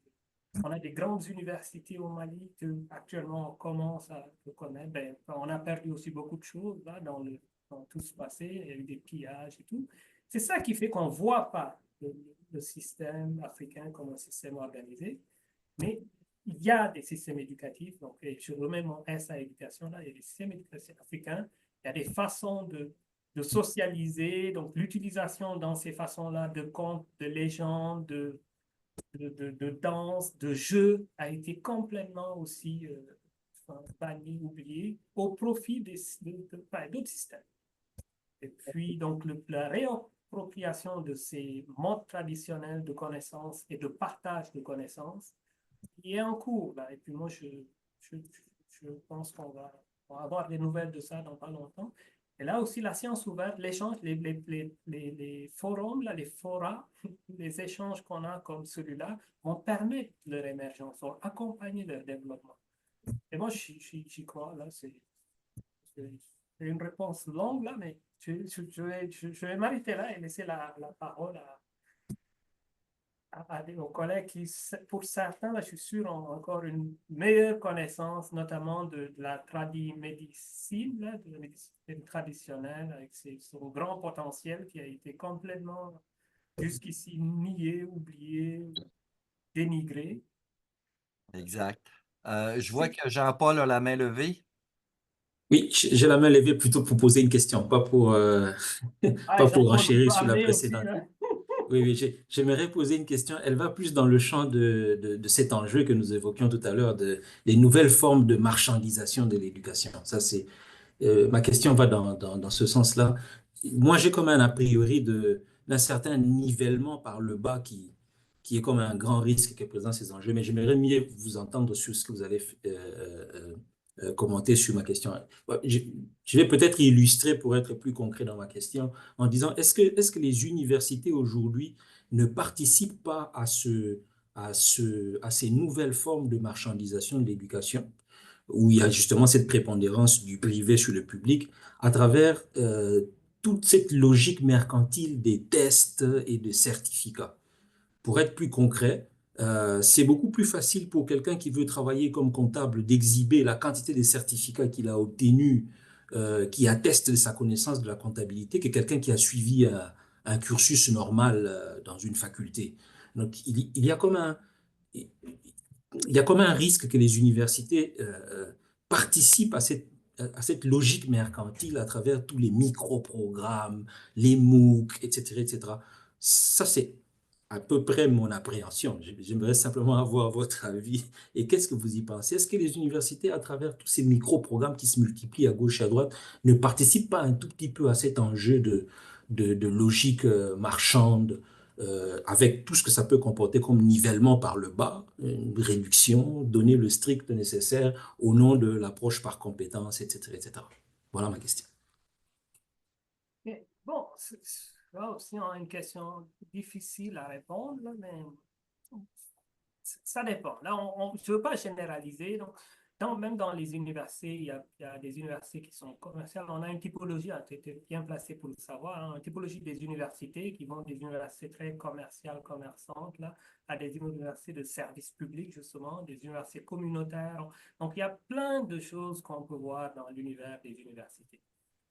On a des grandes universités au Mali que actuellement on commence à connaître. Ben, on a perdu aussi beaucoup de choses là, dans tout ce passé. Il y a eu des pillages et tout. C'est ça qui fait qu'on ne voit pas le système africain comme un système organisé. Mais il y a des systèmes éducatifs, donc et je remets mon S à éducation là, il y a des systèmes éducatifs africains, il y a des façons de socialiser, donc l'utilisation dans ces façons-là de contes, de légendes, de danse, de jeux a été complètement aussi enfin, banni, oublié au profit d'autres systèmes. Et puis, donc, la réappropriation de ces modes traditionnels de connaissances et de partage de connaissances il est en cours. Là. Et puis, moi, je, je pense on va avoir des nouvelles de ça dans pas longtemps. Et là aussi, la science ouverte, l'échange, les forums, là, les forats, les échanges qu'on a comme celui-là vont permettre leur émergence, vont accompagner leur développement. Et moi, j'y crois. Là, c'est une réponse longue, là, mais je vais m'arrêter là et laisser la parole aux collègues qui, pour certains, là, je suis sûr, ont encore une meilleure connaissance, notamment de la médecine, là, de la médecine traditionnelle, avec son grand potentiel qui a été complètement jusqu'ici nié, oublié, dénigré. Exact. Je vois que Jean-Paul a la main levée. Oui, j'ai la main levée plutôt pour poser une question, Ah, pas pour Jean-Paul veut renchérir sur la parler aussi, précédente. là. Oui, oui, j'aimerais poser une question. Elle va plus dans le champ de cet enjeu que nous évoquions tout à l'heure, des nouvelles formes de marchandisation de l'éducation. Ma question va dans ce sens-là. Moi, j'ai comme un a priori d'un certain nivellement par le bas qui est comme un grand risque que présentent ces enjeux, mais j'aimerais mieux vous entendre sur ce que vous allez commenter sur ma question. Je vais peut-être illustrer pour être plus concret dans ma question en disant, est-ce que les universités aujourd'hui ne participent pas à ces nouvelles formes de marchandisation de l'éducation? Où il y a justement cette prépondérance du privé sur le public, à travers toute cette logique mercantile des tests et de certificats. Pour être plus concret, c'est beaucoup plus facile pour quelqu'un qui veut travailler comme comptable d'exhiber la quantité de certificats qu'il a obtenus, qui attestent de sa connaissance de la comptabilité, que quelqu'un qui a suivi un cursus normal dans une faculté. Donc, il y a comme il y a comme un risque que les universités participent à cette logique mercantile à travers tous les micro-programmes, les MOOC, etc., etc. Ça, c'est à peu près mon appréhension. J'aimerais simplement avoir votre avis. Et qu'est-ce que vous y pensez? Est-ce que les universités, à travers tous ces micro-programmes qui se multiplient à gauche et à droite, ne participent pas un tout petit peu à cet enjeu de logique marchande avec tout ce que ça peut comporter comme nivellement par le bas, une réduction, donner le strict nécessaire au nom de l'approche par compétence, etc., etc. Voilà ma question. Mais bon, là aussi, on a une question difficile à répondre, là, mais ça dépend. Là, je ne veux pas généraliser. Donc, même dans les universités, il y a des universités qui sont commerciales. On a une typologie, tu étais bien placé pour le savoir, hein, une typologie des universités qui vont des universités très commerciales, commerçantes, là, à des universités de services publics, justement, des universités communautaires. Donc, il y a plein de choses qu'on peut voir dans l'univers des universités.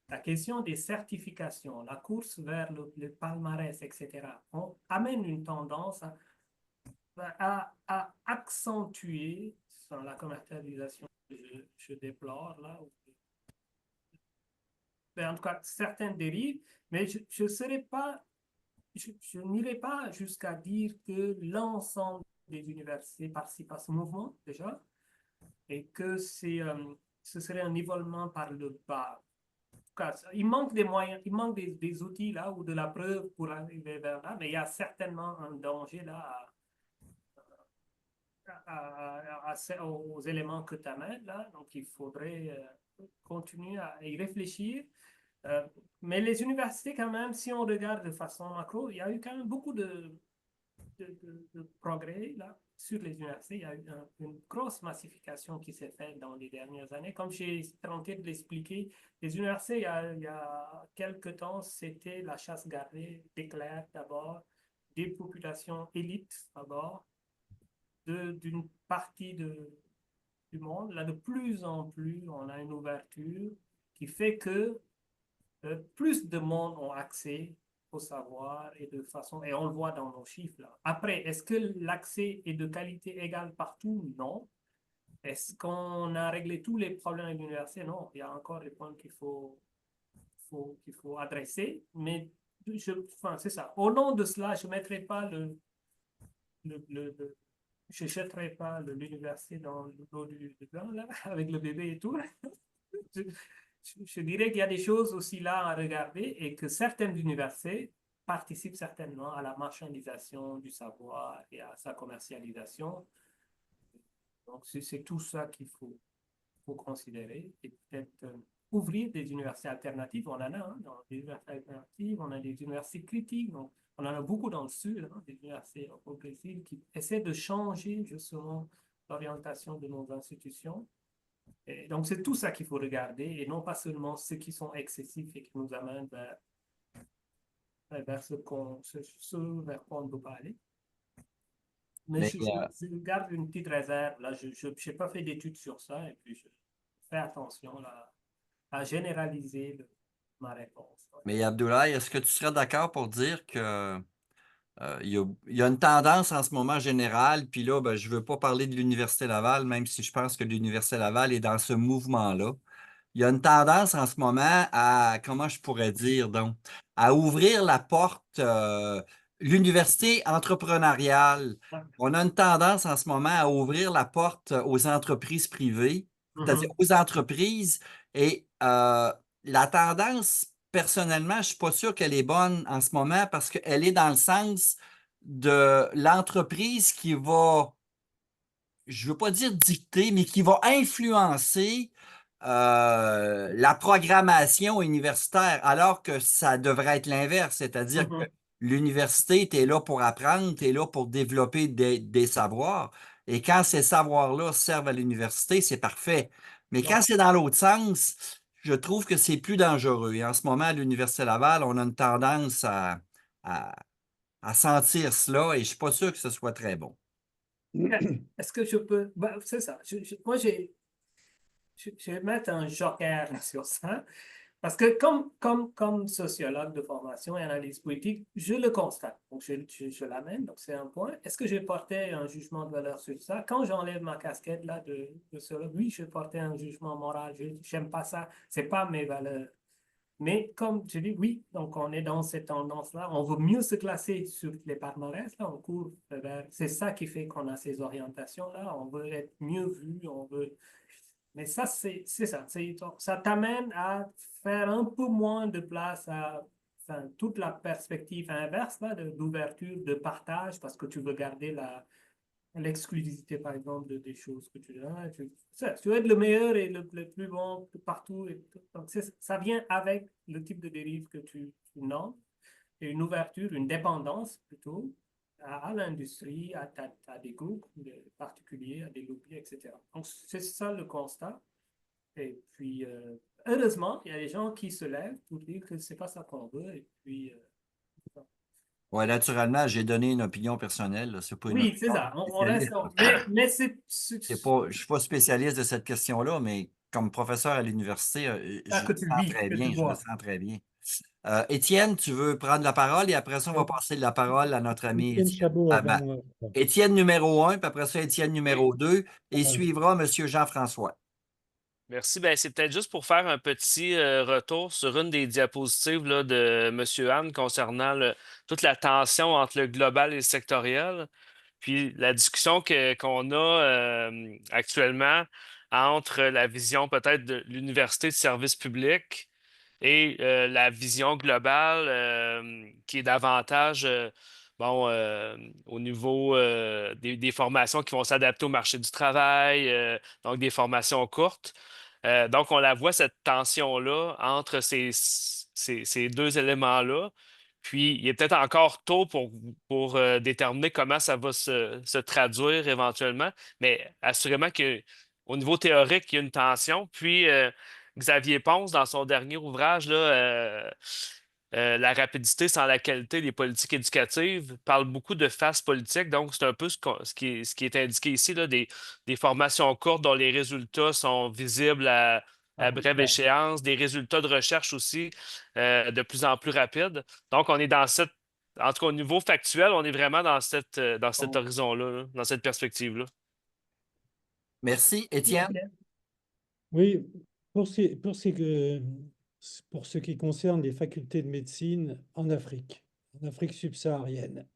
La question des certifications, la course vers le palmarès, etc., on amène une tendance à accentuer sans la commercialisation que je déplore là, mais en tout cas certaines dérives, mais je serai pas, je n'irai pas jusqu'à dire que l'ensemble des universités participent à ce mouvement déjà et que ce serait un nivellement par le bas. En tout cas, il manque des moyens, il manque des outils là ou de la preuve pour arriver vers là, mais il y a certainement un danger là aux éléments que tu amènes là. Donc, il faudrait continuer à y réfléchir. Mais les universités, quand même, si on regarde de façon macro, il y a eu quand même beaucoup de progrès là, sur les universités. Il y a eu une grosse massification qui s'est faite dans les dernières années. Comme j'ai tenté de l'expliquer, les universités, il y a quelques temps, c'était la chasse gardée d'éclairs d'abord, des populations élites d'abord, d'une partie du monde. Là, de plus en plus, on a une ouverture qui fait que plus de monde ont accès au savoir et de façon, et on le voit dans nos chiffres là. Après, est-ce que l'accès est de qualité égale partout? Non. Est-ce qu'on a réglé tous les problèmes de l'université? Non, il y a encore des points qu'il faut adresser, mais enfin, c'est ça. Au nom de cela, je ne mettrai pas je jetterai pas l'université dans l'eau du bain, là, avec le bébé et tout. Je, je dirais qu'il y a des choses aussi là à regarder et que certaines universités participent certainement à la marchandisation du savoir et à sa commercialisation. Donc, c'est tout ça qu'il faut considérer et peut-être ouvrir des universités alternatives. On en a, hein, dans des universités alternatives, on a des universités critiques. Donc, on en a beaucoup dans le sud, hein, des universités au Brésil qui essaient de changer justement l'orientation de nos institutions. Et donc, c'est tout ça qu'il faut regarder et non pas seulement ceux qui sont excessifs et qui nous amènent vers ce vers quoi on ne peut pas aller. Mais Mais je garde une petite réserve. Là, je n'ai pas fait d'études sur ça et puis je fais attention là, à généraliser ma réponse. Ouais. mais Abdoulaye, est-ce que tu serais d'accord pour dire que il y a une tendance en ce moment générale, puis là, ben, je ne veux pas parler de l'Université Laval, même si je pense que l'Université Laval est dans ce mouvement-là. Il y a une tendance en ce moment à, comment je pourrais dire, donc, à ouvrir la porte, l'université entrepreneuriale. On a une tendance en ce moment à ouvrir la porte aux entreprises privées, c'est-à-dire Mhm. aux entreprises. Et la tendance, personnellement, je ne suis pas sûr qu'elle est bonne en ce moment parce qu'elle est dans le sens de l'entreprise qui va, je ne veux pas dire dicter, mais qui va influencer la programmation universitaire, alors que ça devrait être l'inverse, c'est-à-dire que Mhm. l'université, tu es là pour apprendre, tu es là pour développer des savoirs, et quand ces savoirs-là servent à l'université, c'est parfait. Mais Ouais. quand c'est dans l'autre sens, je trouve que c'est plus dangereux. Et en ce moment, à l'Université Laval, on a une tendance à, à sentir cela, et je ne suis pas sûr que ce soit très bon. Est-ce que je peux. Ben, c'est ça. Moi, je vais mettre un joker sur ça. Parce que comme sociologue de formation et analyste politique, je le constate. Donc, je l'amène. Donc, c'est un point. Est-ce que j'ai porté un jugement de valeur sur ça? Quand j'enlève ma casquette là de sociologue, oui, je portais un jugement moral. Je n'aime pas ça. Ce n'est pas mes valeurs. Mais comme je dis, oui, donc on est dans cette tendance-là. On veut mieux se classer sur les palmarès. Là, on court c'est ça qui fait qu'on a ces orientations-là. On veut être mieux vu. On veut mais ça, c'est ça. Ça t'amène à faire un peu moins de place à enfin, toute la perspective inverse là, d'ouverture, de partage, parce que tu veux garder l'exclusivité, par exemple, des choses que tu as. Tu veux être le meilleur et le plus bon partout. Donc, ça vient avec le type de dérive que tu nommes, et une ouverture, une dépendance plutôt à l'industrie, à des groupes particuliers, à des lobbies, etc. Donc, c'est ça le constat. Et puis, heureusement, il y a des gens qui se lèvent pour dire que c'est pas ça qu'on veut. Et puis, Ouais, naturellement, j'ai donné une opinion personnelle, là. C'est pas une oui, c'est opinion ça. de On reste. spécialiste. Mais Je ne suis pas spécialiste de cette question-là, mais comme professeur à l'université, ça je que le tu sens vis, très que tu bien. Je le vois. sens très bien. Étienne, tu veux prendre la parole et après ça, on va passer la parole à notre ami Étienne Étienne. Chabot avant moi. Étienne numéro 1, puis après ça, Étienne Oui, numéro 2, et Ouais. suivra M. Jean-François. merci. Ben, c'est peut-être juste pour faire un petit retour sur une des diapositives là, de M. Anne concernant toute la tension entre le global et le sectoriel. Puis la discussion qu'on a actuellement entre la vision peut-être de l'université de service public et la vision globale qui est davantage bon, au niveau des formations qui vont s'adapter au marché du travail, donc des formations courtes. Donc, on la voit, cette tension-là entre ces deux éléments-là. Puis, il est peut-être encore tôt pour déterminer comment ça va se traduire éventuellement, mais assurément qu'au niveau théorique, il y a une tension. Puis, Xavier Ponce, dans son dernier ouvrage, là, La rapidité sans la qualité des politiques éducatives, parle beaucoup de phase politique. Donc, c'est un peu ce qui est indiqué ici, là, des formations courtes dont les résultats sont visibles à à à court brève terme. échéance, des résultats de recherche aussi de plus en plus rapides. Donc, on est dans cette, en tout cas au niveau factuel, on est vraiment dans cet Donc, horizon-là, là, dans cette perspective-là. Merci. merci, Étienne? Étienne. Oui, pour ce qui concerne les facultés de médecine en Afrique subsaharienne,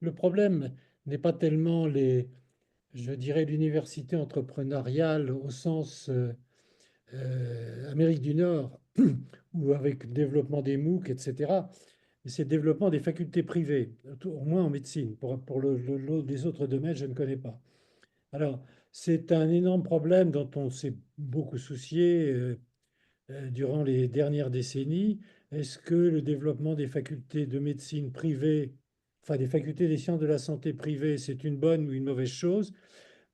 le problème n'est pas tellement je dirais, l'université entrepreneuriale au sens Amérique du Nord, ou avec le développement des MOOC, etc. Mais c'est le développement des facultés privées, au moins en médecine. Pour les autres domaines, je ne connais pas. Alors, c'est un énorme problème dont on s'est beaucoup soucié durant les dernières décennies. Est-ce que le développement des facultés de médecine privées, enfin des facultés des sciences de la santé privées, c'est une bonne ou une mauvaise chose?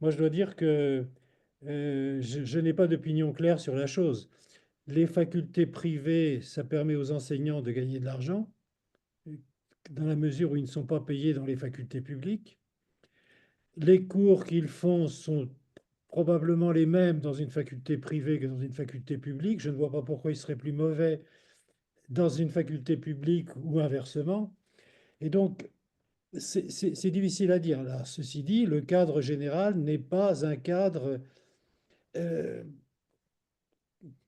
Moi, je dois dire que je n'ai pas d'opinion claire sur la chose. Les facultés privées, ça permet aux enseignants de gagner de l'argent, dans la mesure où ils ne sont pas payés dans les facultés publiques. Les cours qu'ils font sont probablement les mêmes dans une faculté privée que dans une faculté publique. Je ne vois pas pourquoi ils seraient plus mauvais dans une faculté publique ou inversement. Et donc, c'est difficile à dire. Là, ceci dit, le cadre général n'est pas un cadre, euh,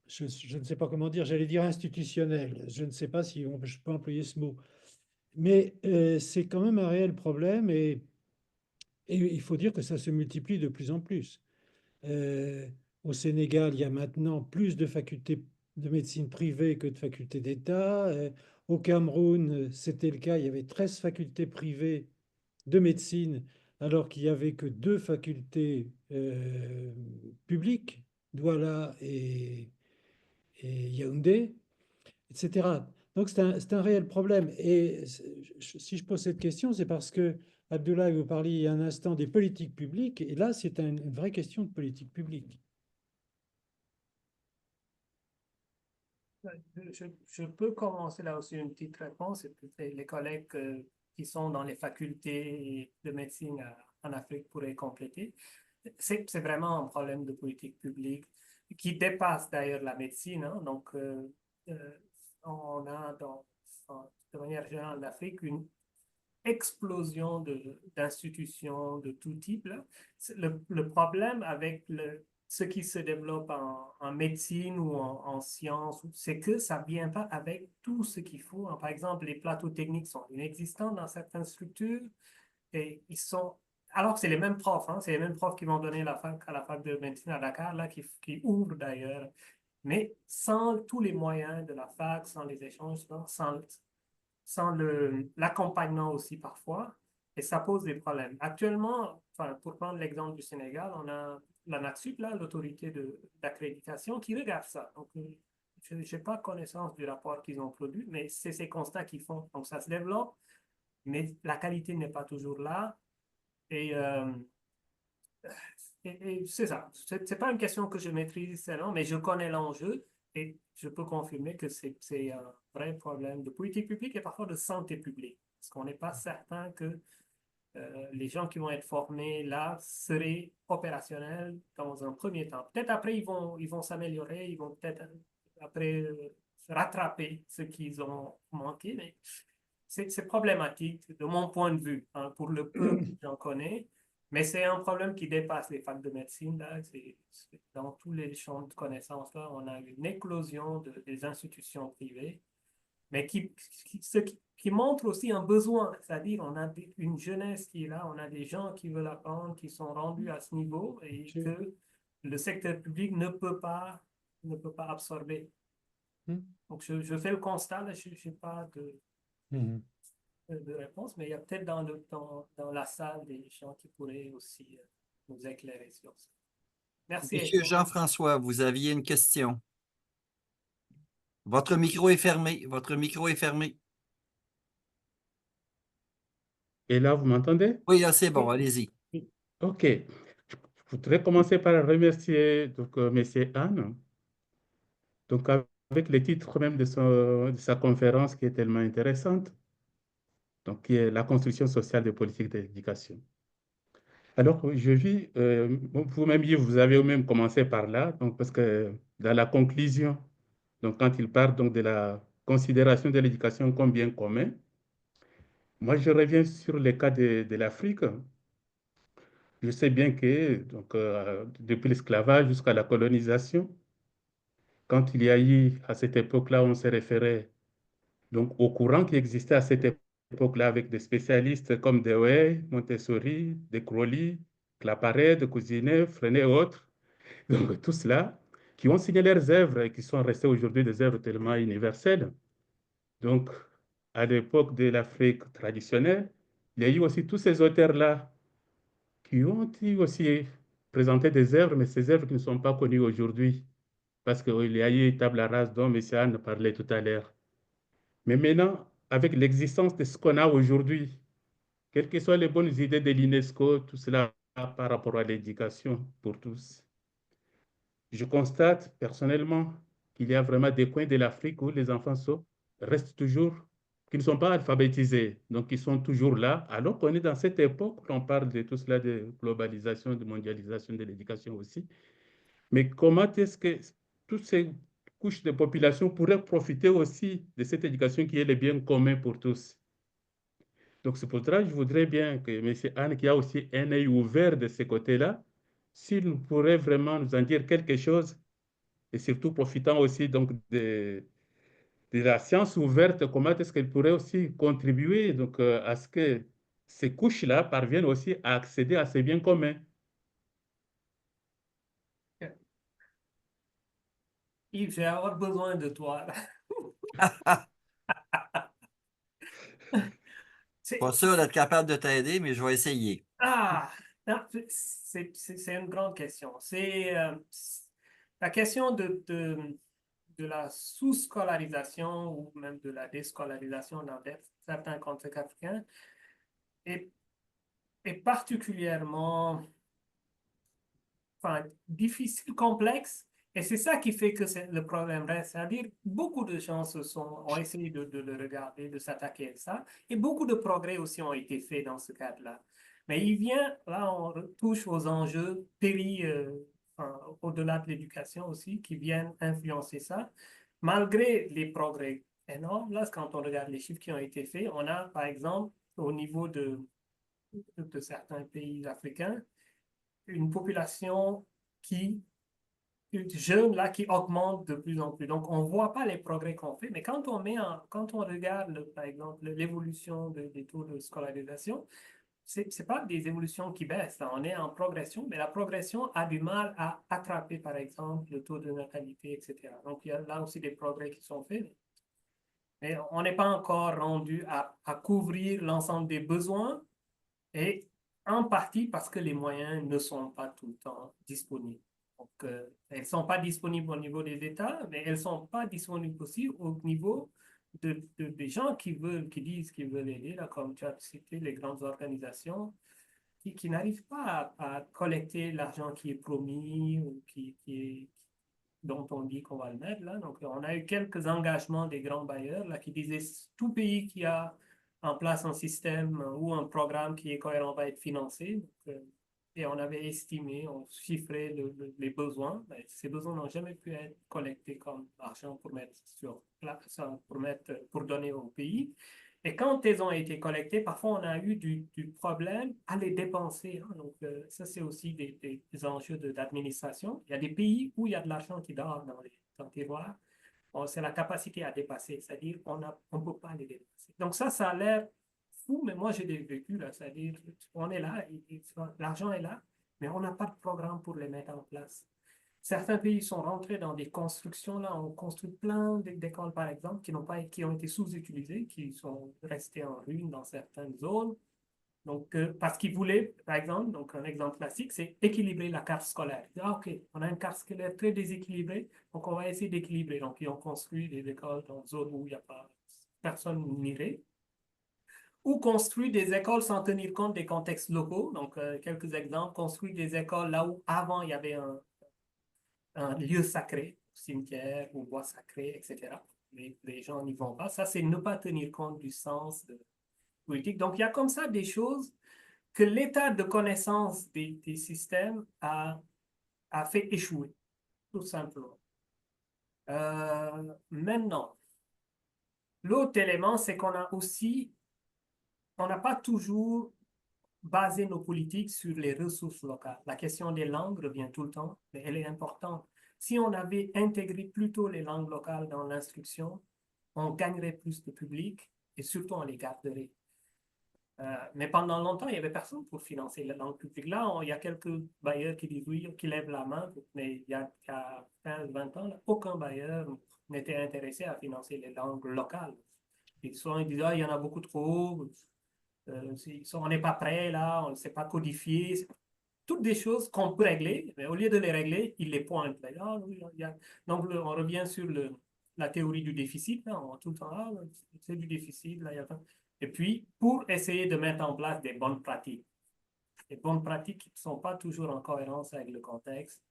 je ne sais pas comment dire, j'allais dire institutionnel. Je ne sais pas si je peux employer ce mot. Mais c'est quand même un réel problème et il faut dire que ça se multiplie de plus en plus. Euh, Au Sénégal, il y a maintenant plus de facultés de médecine privées que de facultés d'État. Au Cameroun, c'était le cas, il y avait 13 facultés privées de médecine, alors qu'il n'y avait que deux facultés publiques, Douala et Yaoundé, etc. Donc c'est un réel problème. Et si je pose cette question, c'est parce que Abdoulaye, vous parliez il y a un instant des politiques publiques, et là, c'est une vraie question de politique publique. Je peux commencer là aussi une petite réponse. Et puis les collègues qui sont dans les facultés de médecine en Afrique pourraient compléter. C'est vraiment un problème de politique publique qui dépasse d'ailleurs la médecine, hein. Donc, on a de manière générale en Afrique une explosion d'institutions de tout type, là. Le problème avec ce qui se développe en médecine ou en sciences, c'est que ça ne vient pas avec tout ce qu'il faut. Par exemple, les plateaux techniques sont inexistants dans certaines structures et ils sont. Alors que c'est les mêmes profs, hein, c'est les mêmes profs qui vont donner à la fac de médecine à Dakar, là, qui ouvrent d'ailleurs. Mais sans tous les moyens de la fac, sans les échanges, sans l'accompagnement aussi parfois, et ça pose des problèmes. Actuellement, enfin, pour prendre l'exemple du Sénégal, on a la NATSUP, l'autorité d'accréditation, qui regarde ça. Donc, je n'ai pas connaissance du rapport qu'ils ont produit, mais c'est ces constats qu'ils font. Donc, ça se développe, mais la qualité n'est pas toujours là. Et, et c'est ça. C'est pas une question que je maîtrise seulement, mais je connais l'enjeu et je peux confirmer que c'est un vrai problème de politique publique et parfois de santé publique. Parce qu'on n'est pas certain que les gens qui vont être formés là seraient opérationnels dans un premier temps. Peut-être après, ils vont s'améliorer, ils vont peut-être après rattraper ce qu'ils ont manqué, mais c'est problématique de mon point de vue, hein, pour le peu que j'en connais. Mais c'est un problème qui dépasse les facs de médecine. Là. Dans tous les champs de connaissances, là, on a une éclosion des institutions privées, mais qui montre aussi un besoin. C'est-à-dire, on a une jeunesse qui est là, on a des gens qui veulent apprendre, qui sont rendus à ce niveau et que le secteur public ne peut pas absorber. Donc, je fais le constat, là, je n'ai pas de réponse, mais il y a peut-être dans la salle des gens qui pourraient aussi nous éclairer sur ça. Merci, Monsieur Étienne. Jean-François, vous aviez une question. Votre micro est fermé. Votre micro est fermé. Et là, vous m'entendez? Oui, là, c'est bon, Oui. allez-y. OK. Je voudrais commencer par remercier donc, M. Anne, donc, avec le titre même de sa conférence qui est tellement intéressante, donc, qui est la construction sociale des politiques d'éducation. Alors, je vis, vous-même, vous avez même commencé par là, donc, parce que dans la conclusion, donc, quand il parle donc, de la considération de l'éducation comme bien commun, moi, je reviens sur le cas de l'Afrique. Je sais bien que donc, depuis l'esclavage jusqu'à la colonisation, quand il y a eu, à cette époque-là, on s'est référé donc, au courant qui existait à cette époque-là avec des spécialistes comme Dewey, Montessori, De Crowley, Claparède, Cousinet, Freinet et autres. Donc, tout cela qui ont signé leurs œuvres et qui sont restés aujourd'hui des œuvres tellement universelles. Donc, à l'époque de l'Afrique traditionnelle, il y a eu aussi tous ces auteurs-là qui ont eu aussi présenté des œuvres, mais ces œuvres qui ne sont pas connues aujourd'hui, parce qu'il y a eu Tabla Rase dont M. Anne parlait tout à l'heure. Mais maintenant, avec l'existence de ce qu'on a aujourd'hui, quelles que soient les bonnes idées de l'UNESCO, tout cela par rapport à l'éducation pour tous, je constate personnellement qu'il y a vraiment des coins de l'Afrique où les enfants restent toujours, qui ne sont pas alphabétisés, donc ils sont toujours là, alors qu'on est dans cette époque où on parle de tout cela, de globalisation, de mondialisation de l'éducation aussi. Mais comment est-ce que toutes ces couches de population pourraient profiter aussi de cette éducation qui est le bien commun pour tous? Donc c'est pour cela que je voudrais bien que M. Anne, qui a aussi un œil ouvert de ce côté-là, s'il pourrait vraiment nous en dire quelque chose, et surtout profitant aussi donc de la science ouverte, comment est-ce qu'elle pourrait aussi contribuer donc, à ce que ces couches-là parviennent aussi à accéder à ces biens communs. Yves, je vais avoir besoin de toi. Pas C'est, sûr d'être capable de t'aider, mais je vais essayer. ah, non, c'est une grande question. La question de la sous-scolarisation ou même de la déscolarisation dans certains contextes africains est, est particulièrement enfin, difficile, complexe. Et c'est ça qui fait que le problème reste. C'est-à-dire, beaucoup de gens ont essayé de le regarder, de s'attaquer à ça. Et beaucoup de progrès aussi ont été faits dans ce cadre-là. Mais il vient, là, on touche aux enjeux enfin, au-delà de l'éducation aussi, qui viennent influencer ça. Malgré les progrès énormes, là, quand on regarde les chiffres qui ont été faits, on a, par exemple, au niveau de certains pays africains, une population qui, jeune là, qui augmente de plus en plus. Donc, on ne voit pas les progrès qu'on fait, mais quand on regarde, par exemple, l'évolution des taux de scolarisation, c'est pas des évolutions qui baissent, là. On est en progression, mais la progression a du mal à attraper, par exemple, le taux de natalité, etc. Donc, il y a là aussi des progrès qui sont faits. Mais on n'est pas encore rendu à couvrir l'ensemble des besoins et en partie parce que les moyens ne sont pas tout le temps disponibles. Donc, elles ne sont pas disponibles au niveau des États, mais elles ne sont pas disponibles aussi au niveau des gens qui disent qu'ils veulent aider, là, comme tu as cité, les grandes organisations, qui n'arrivent pas à collecter l'argent qui est promis ou dont on dit qu'on va le mettre là. Donc, on a eu quelques engagements des grands bailleurs là, qui disaient tout pays qui a en place un système ou un programme qui est cohérent va être financé. Donc, et on avait estimé, on chiffrait les besoins. Ben, ces besoins n'ont jamais pu être collectés comme argent pour mettre sur place, pour donner au pays. Et quand elles ont été collectées, parfois on a eu du problème à les dépenser, hein. Donc, ça, c'est aussi des enjeux d'administration. Il y a des pays où il y a de l'argent qui dort dans les tiroirs. Bon, c'est la capacité à dépasser, c'est-à-dire on ne peut pas les dépasser. Donc, ça a l'air fou, mais moi, j'ai des vécus, là, c'est-à-dire on est là, l'argent est là, mais on n'a pas de programme pour les mettre en place. Certains pays sont rentrés dans des constructions, là, on construit plein d'écoles, par exemple, qui ont été sous-utilisées, qui sont restées en ruine dans certaines zones. Donc, parce qu'ils voulaient, par exemple, donc un exemple classique, c'est équilibrer la carte scolaire. Ah, OK, on a une carte scolaire très déséquilibrée, donc on va essayer d'équilibrer. Donc, ils ont construit des écoles dans des zones où il n'y a pas personne n'irait, ou construit des écoles sans tenir compte des contextes locaux. Donc, quelques exemples, construire des écoles là où avant il y avait un lieu sacré, cimetière ou bois sacré, etc. Les gens n'y vont pas. Ça, c'est ne pas tenir compte du sens politique. Donc, il y a comme ça des choses que l'état de connaissance des systèmes a fait échouer, tout simplement. Maintenant, l'autre élément, c'est qu'on n'a pas toujours basé nos politiques sur les ressources locales. La question des langues revient tout le temps, mais elle est importante. Si on avait intégré plutôt les langues locales dans l'instruction, on gagnerait plus de public et surtout on les garderait. Mais pendant longtemps, il n'y avait personne pour financer la langue publique. Là, il y a quelques bailleurs qui disent oui, qui lèvent la main, mais il y a 15, 20 ans, là, aucun bailleur n'était intéressé à financer les langues locales. Ils disent, ah, il y en a beaucoup trop, on n'est pas prêt là, on ne sait pas codifier. Toutes des choses qu'on peut régler, mais au lieu de les régler, ils les pointent. Ah, oui, donc, on revient sur la théorie du déficit. Là, tout le temps, ah, c'est du déficit. Là, et puis, pour essayer de mettre en place des bonnes pratiques. Les bonnes pratiques qui ne sont pas toujours en cohérence avec le contexte.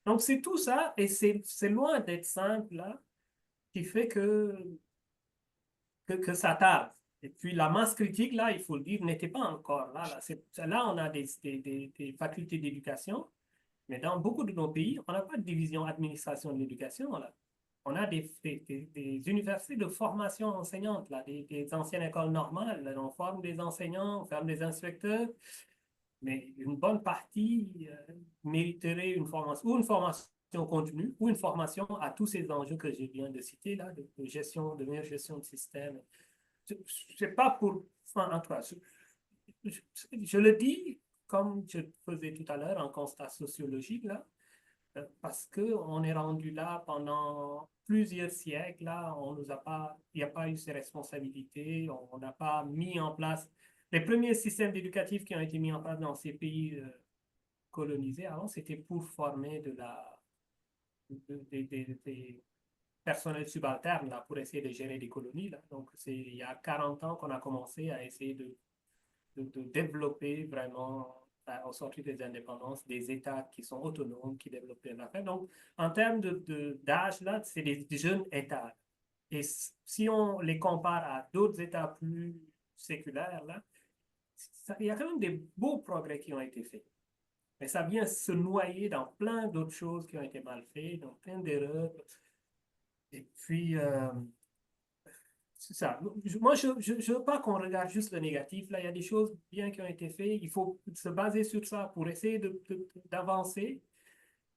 Donc, c'est tout ça, et c'est loin d'être simple, là, qui fait que ça tarde. Et puis, la masse critique, là, il faut le dire, n'était pas encore là. Là, on a des facultés d'éducation, mais dans beaucoup de nos pays, on n'a pas de division administration de l'éducation, là. On a des universités de formation enseignante, là, des anciennes écoles normales. Là, on forme des enseignants, on forme des inspecteurs, mais une bonne partie mériterait une formation continue ou une formation à tous ces enjeux que je viens de citer, là, de meilleure gestion de système. C'est pas pour... Enfin, en tout cas, je le dis comme je faisais tout à l'heure, un constat sociologique, là, parce qu'on est rendu là pendant plusieurs siècles, là, il n'y a pas eu ces responsabilités, on n'a pas mis en place... Les premiers systèmes éducatifs qui ont été mis en place dans ces pays colonisés avant, c'était pour former des personnels subalternes là, pour essayer de gérer des colonies. Là. Donc, c'est il y a 40 ans qu'on a commencé à essayer de développer vraiment, au sortir des indépendances, des États qui sont autonomes, qui développent une affaire. Donc, en termes d'âge, là, c'est des jeunes États. Et si on les compare à d'autres États plus séculaires, là, il y a quand même des beaux progrès qui ont été faits. Mais ça vient se noyer dans plein d'autres choses qui ont été mal faites, dans plein d'erreurs. Et puis, c'est ça. Moi, je ne veux pas qu'on regarde juste le négatif. Là, il y a des choses bien qui ont été faites. Il faut se baser sur ça pour essayer d'avancer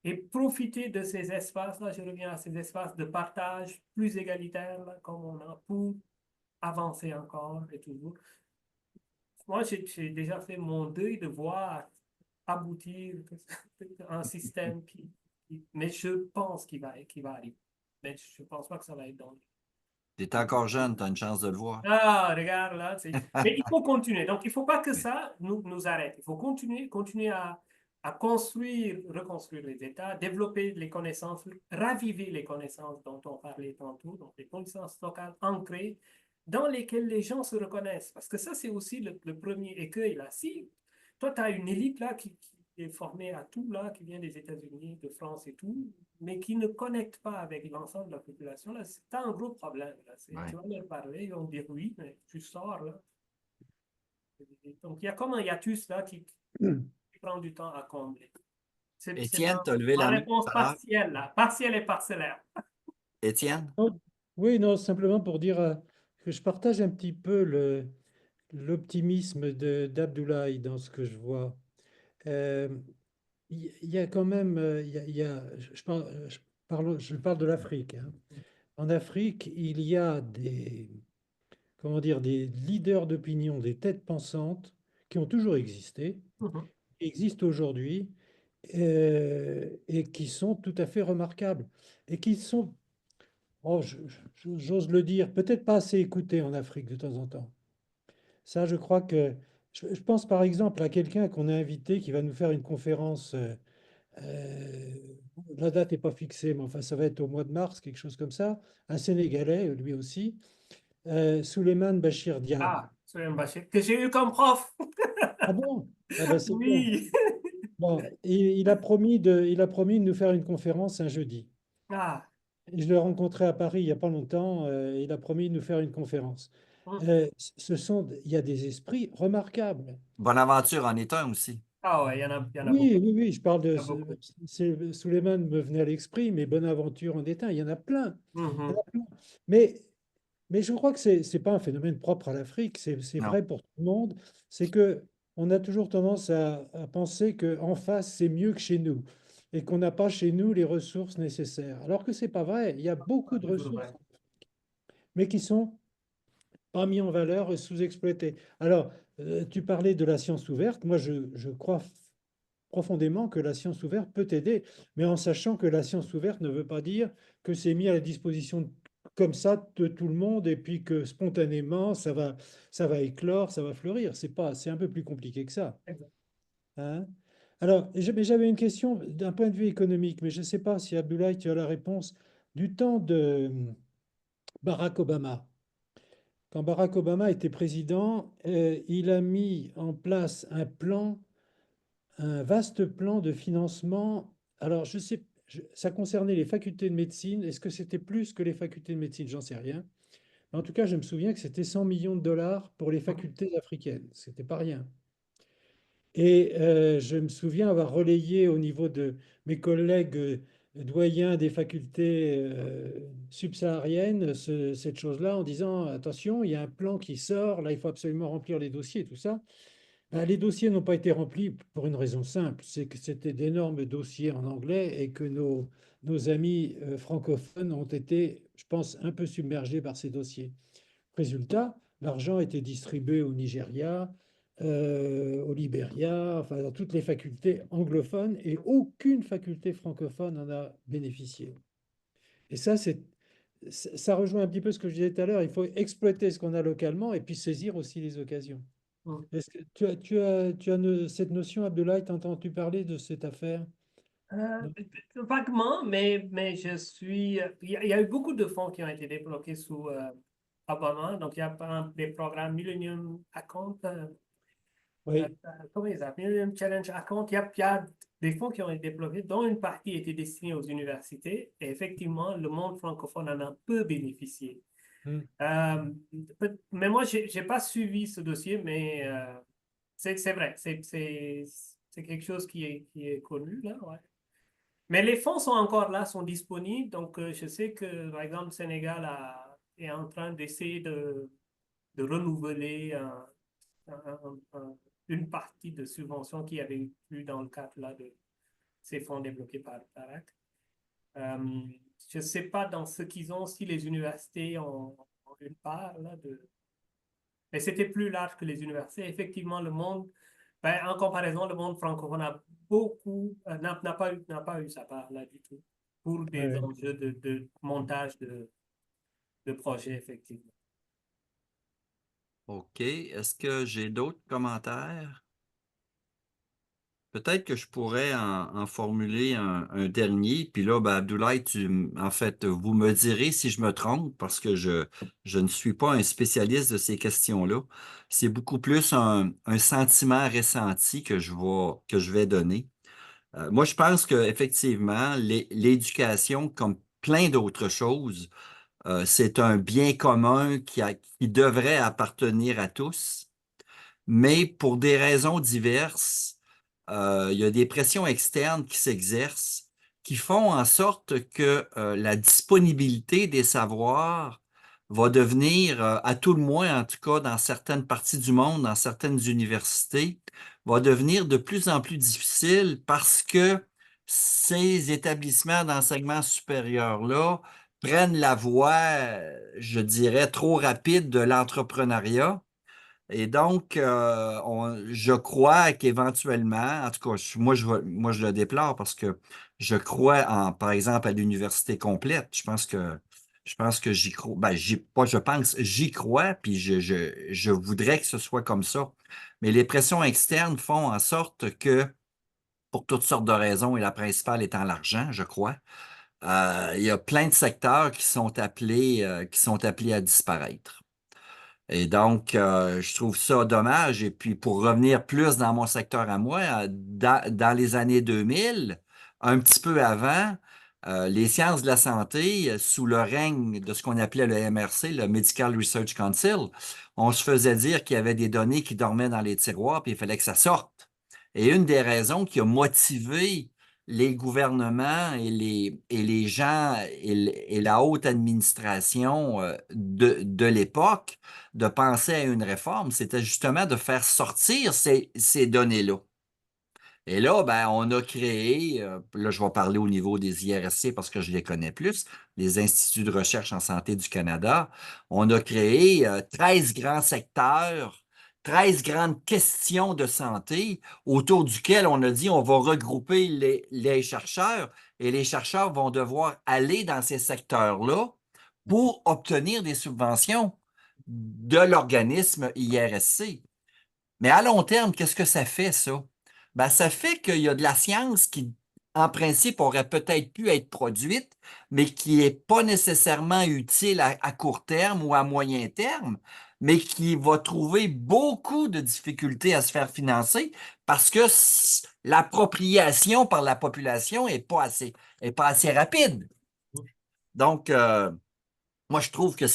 et profiter de ces espaces-là. Je reviens à ces espaces de partage plus égalitaires, là, comme on a, pour avancer encore et toujours. Moi, j'ai déjà fait mon deuil de voir aboutir un système mais je pense qu'il va arriver. Mais je ne pense pas que ça va être dans... Tu es encore jeune, tu as une chance de le voir. Ah, regarde là. Mais il faut continuer. Donc, il ne faut pas que ça nous arrête. Il faut continuer à reconstruire les États, développer les connaissances, raviver les connaissances dont on parlait tantôt, donc les connaissances locales ancrées dans lesquelles les gens se reconnaissent. Parce que ça, c'est aussi le premier écueil là. Si toi, tu as une élite là qui est formée à tout là, qui vient des États-Unis, de France et tout, mais qui ne connecte pas avec l'ensemble de la population, là, c'est un gros problème. Là. Ouais. Tu vas leur parler, ils vont dire oui, mais tu sors là. Donc, il y a comme un hiatus là qui prend du temps à combler. C'est Étienne, tu as levé ma la main réponse tout à l'heure. partielle, là, partielle et parcellaire. Étienne? Oh, oui, non, simplement pour dire que je partage un petit peu l'optimisme d'Abdoulaye dans ce que je vois. Euh, Il y a quand même, je parle de l'Afrique, hein. En Afrique, il y a comment dire, des leaders d'opinion, des têtes pensantes qui ont toujours existé, qui existent aujourd'hui et qui sont tout à fait remarquables et qui sont, oh, j'ose le dire, peut-être pas assez écoutés en Afrique de temps en temps. Ça, je crois que, je pense par exemple à quelqu'un qu'on a invité qui va nous faire une conférence. Euh, la date n'est pas fixée, mais enfin, ça va être au mois de mars, quelque chose comme ça. Un Sénégalais, lui aussi, Souleymane Bachir Diagne. Ah, Souleymane Bachir, que j'ai eu comme prof. Ah bon? Ah ben, c'est bien. Oui. Bon, il a promis de nous faire une conférence un jeudi. Ah, Et je l'ai rencontré à Paris il n'y a pas longtemps. Il a promis de nous faire une conférence. il y a des esprits remarquables. Bonaventure en est un aussi. Ah ouais, il y en a beaucoup. Oui, oui, oui, je parle Il y de... en a beaucoup. Suleiman me venait à l'esprit, mais Bonaventure en est un. Il y en a plein. Il y en Mhm. a plein. Mais je crois que c'est pas un phénomène propre à l'Afrique, c'est Non. vrai pour tout le monde. C'est que on a toujours tendance à penser qu'en face, c'est mieux que chez nous et qu'on n'a pas chez nous les ressources nécessaires. Alors que c'est pas vrai. Il y a beaucoup de Toujours ressources, vrai. mais qui sont pas mis en valeur et sous-exploitées. Alors, tu parlais de la science ouverte. Moi, je crois profondément que la science ouverte peut aider, mais en sachant que la science ouverte ne veut pas dire que c'est mis à la disposition comme ça de tout le monde et puis que spontanément ça va éclore, ça va fleurir. C'est un peu plus compliqué que ça. Exact. Hein. Alors, mais j'avais une question d'un point de vue économique, mais je ne sais pas si Abdoulaye, tu as la réponse. Du temps de Barack Obama, quand Barack Obama était président, il a mis en place un vaste plan de financement. Alors, je sais, ça concernait les facultés de médecine. Est-ce que c'était plus que les facultés de médecine? J'en sais rien. Mais en tout cas, je me souviens que c'était 100 millions de dollars pour les facultés africaines. C'était pas rien. Et je me souviens avoir relayé au niveau de mes collègues doyens des facultés subsahariennes cette chose-là en disant, attention, il y a un plan qui sort, là, il faut absolument remplir les dossiers, tout ça. Ben, les dossiers n'ont pas été remplis pour une raison simple, c'est que c'était d'énormes dossiers en anglais et que nos amis francophones ont été, je pense, un peu submergés par ces dossiers. Résultat, l'argent a été distribué au Nigeria, au Libéria, enfin dans toutes les facultés anglophones et aucune faculté francophone en a bénéficié. Et ça rejoint un petit peu ce que je disais tout à l'heure, il faut exploiter ce qu'on a localement et puis saisir aussi les occasions. Mhm. Est-ce que tu as cette notion, Abdoulaye, t'as entendu parler de cette affaire? Non. Vaguement, mais je suis. Il y a eu beaucoup de fonds qui ont été débloqués sous Obama. Donc, il y a par exemple des programmes Millennium Account, Oui, comment ils appellent? Millennium Challenge Account. Il y a des fonds qui ont été débloqués, dont une partie était destinée aux universités. Et effectivement, le monde francophone en a peu bénéficié. hmm, Euh, mais moi, je n'ai pas suivi ce dossier, mais c'est vrai, c'est quelque chose qui est connu, là, ouais. Mais les fonds sont encore là, sont disponibles. Donc, je sais que, par exemple, le Sénégal est en train d'essayer de renouveler une partie de subventions qu'il y avait eu dans le cadre là, de ces fonds débloqués par Barack. Je ne sais pas dans ce qu'ils ont si les universités ont une part là, de. Mais c'était plus large que les universités. Effectivement, le monde, ben, en comparaison, le monde francophone a beaucoup, n'a pas eu sa part là du tout pour des ouais. enjeux de montage de projets, effectivement. OK. Est-ce que j'ai d'autres commentaires? Peut-être que je pourrais en formuler un dernier. Puis là, ben, Abdoulaye, en fait, vous me direz si je me trompe parce que je ne suis pas un spécialiste de ces questions-là. C'est beaucoup plus un sentiment ressenti que je vais donner. Moi, je pense qu'effectivement, l'éducation, comme plein d'autres choses, c'est un bien commun qui devrait appartenir à tous. Mais pour des raisons diverses, il y a des pressions externes qui s'exercent, qui font en sorte que la disponibilité des savoirs va devenir, à tout le moins, en tout cas dans certaines parties du monde, dans certaines universités, va devenir de plus en plus difficile parce que ces établissements d'enseignement supérieur-là prennent la voie, je dirais, trop rapide de l'entrepreneuriat et donc, je crois qu'éventuellement, en tout cas, moi, je le déplore parce que je crois par exemple, à l'université complète. Je pense que j'y crois. Ben, pas je pense, j'y crois, puis je voudrais que ce soit comme ça. Mais les pressions externes font en sorte que, pour toutes sortes de raisons, et la principale étant l'argent, je crois, il y a plein de secteurs qui sont appelés à disparaître. Et donc, je trouve ça dommage. Et puis, pour revenir plus dans mon secteur à moi, dans les années 2000, un petit peu avant, Les sciences de la santé, sous le règne de ce qu'on appelait le MRC, le Medical Research Council, on se faisait dire qu'il y avait des données qui dormaient dans les tiroirs, puis il fallait que ça sorte. Et une des raisons qui a motivé les gouvernements et les gens et la haute administration de l'époque de penser à une réforme, c'était justement de faire sortir ces données-là. Et là, ben, on a créé, là, je vais parler au niveau des IRSC parce que je les connais plus, les Instituts de recherche en santé du Canada. On a créé 13 grands secteurs, 13 grandes questions de santé autour duquel on a dit on va regrouper les chercheurs et les chercheurs vont devoir aller dans ces secteurs-là pour obtenir des subventions de l'organisme IRSC. Mais à long terme, qu'est-ce que ça fait, ça? Ben, ça fait qu'il y a de la science qui, en principe, aurait peut-être pu être produite, mais qui n'est pas nécessairement utile à court terme ou à moyen terme, mais qui va trouver beaucoup de difficultés à se faire financer parce que l'appropriation par la population est pas assez rapide. Donc, moi, je trouve que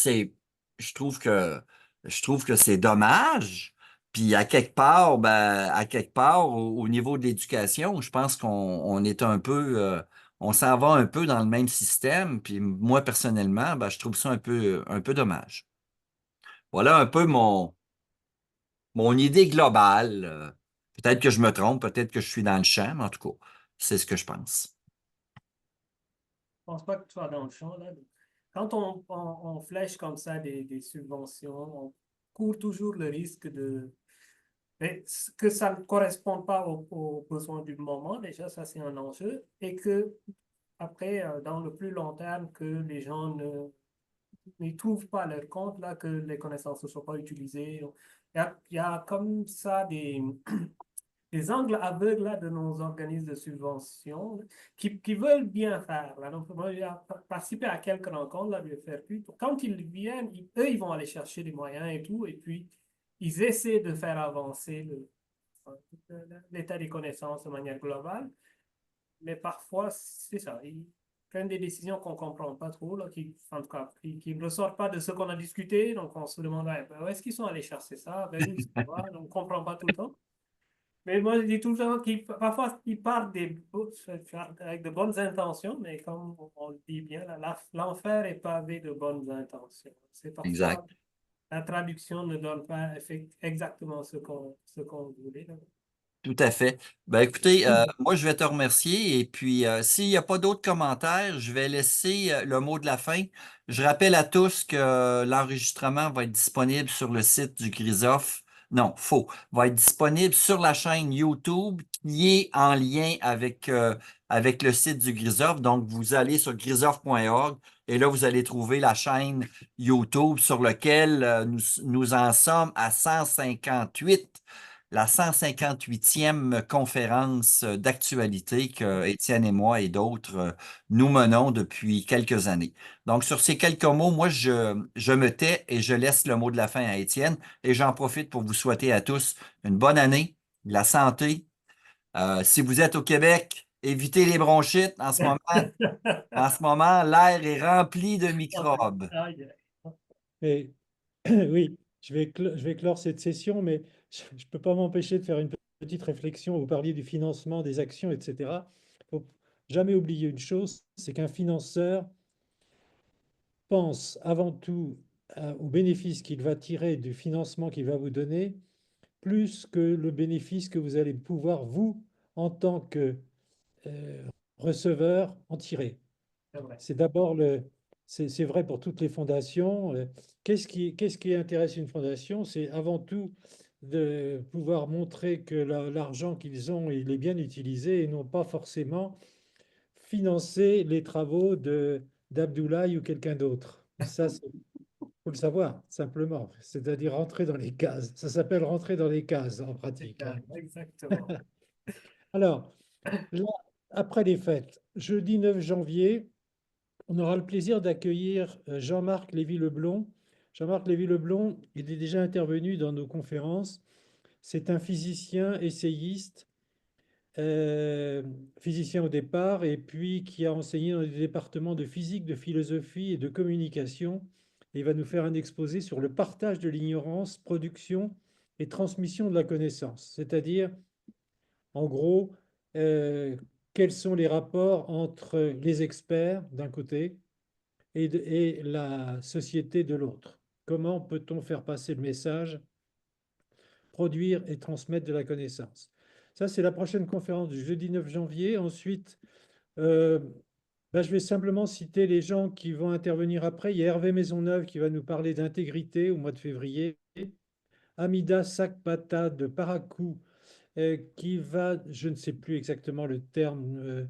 c'est dommage. Puis à quelque part, au niveau de l'éducation, je pense qu'on est un peu, on s'en va un peu dans le même système. Puis moi, personnellement, ben, je trouve ça un peu dommage. Voilà un peu mon idée globale. Peut-être que je me trompe, peut-être que je suis dans le champ, mais en tout cas, c'est ce que je pense. Je pense pas que tu sois dans le champ, là. Quand on flèche comme ça des subventions, on court toujours le risque que ça ne corresponde pas aux besoins du moment. Déjà, ça, c'est un enjeu. Et que, après, dans le plus long terme, que les gens ne trouvent pas leur compte, là, que les connaissances ne soient pas utilisées. Il y a comme ça des angles aveugles là, de nos organismes de subvention qui veulent bien faire. Là. Donc, moi, j'ai participé à quelques rencontres là, du FRQ. Quand ils viennent, eux, ils vont aller chercher des moyens et tout, et puis ils essaient de faire avancer l'état des connaissances de manière globale, mais parfois, c'est ça. Ils prennent des décisions qu'on ne comprend pas trop, là, en tout cas, qui ne ressortent pas de ce qu'on a discuté. Donc, on se demande, ouais, ben, où est-ce qu'ils sont allés chercher ça? Ben, où ça va? On ne comprend pas tout le temps. Mais moi, je dis tout le temps qu'ils parfois ils partent avec de bonnes intentions, mais comme on le dit bien, l'enfer est pavé de bonnes intentions. C'est parfois Exact. la traduction ne donne pas exactement ce qu'on voulait. Là. Tout à fait. Ben, écoutez, moi, je vais te remercier et puis s'il n'y a pas d'autres commentaires, je vais laisser le mot de la fin. Je rappelle à tous que l'enregistrement va être disponible sur le site du Grisoff. Non, faux. Va être disponible sur la chaîne YouTube qui est en lien avec le site du Grisoff. Donc, vous allez sur grisoff.org et là, vous allez trouver la chaîne YouTube sur laquelle nous en sommes à 158 la 158e conférence d'actualité que Étienne et moi et d'autres nous menons depuis quelques années. Donc, sur ces quelques mots, moi, je me tais et je laisse le mot de la fin à Étienne et j'en profite pour vous souhaiter à tous une bonne année, de la santé. Si vous êtes au Québec, évitez les bronchites. En ce moment, l'air est rempli de microbes. Et oui, je vais clore cette session, mais je ne peux pas m'empêcher de faire une petite réflexion. Vous parliez du financement des actions, etc. Il ne faut jamais oublier une chose, c'est qu'un financeur pense avant tout au bénéfice qu'il va tirer du financement qu'il va vous donner, plus que le bénéfice que vous allez pouvoir, vous, en tant que receveur, en tirer. C'est vrai. C'est d'abord c'est vrai pour toutes les fondations. Qu'est-ce qui intéresse une fondation? C'est avant tout de pouvoir montrer que l'argent qu'ils ont, il est bien utilisé et non pas forcément financer les travaux d'Abdoulaye ou quelqu'un d'autre. Ça, faut le savoir, simplement. C'est-à-dire rentrer dans les cases. Ça s'appelle rentrer dans les cases en pratique. Hein. Exactement. Alors, là, après les fêtes, jeudi 9 janvier, on aura le plaisir d'accueillir Jean-Marc Lévy-Leblond. Jean-Marc Lévy-Leblond, il est déjà intervenu dans nos conférences. C'est un physicien essayiste physicien au départ, et puis qui a enseigné dans les départements de physique, de philosophie et de communication. Et il va nous faire un exposé sur le partage de l'ignorance, production et transmission de la connaissance. C'est-à-dire, en gros, quels sont les rapports entre les experts d'un côté et la société de l'autre. Comment peut-on faire passer le message, produire et transmettre de la connaissance? Ça, c'est la prochaine conférence du jeudi 9 janvier. Ensuite, je vais simplement citer les gens qui vont intervenir après. Il y a Hervé Maisonneuve qui va nous parler d'intégrité au mois de février. Amida Sakpata de Parakou qui va, je ne sais plus exactement le terme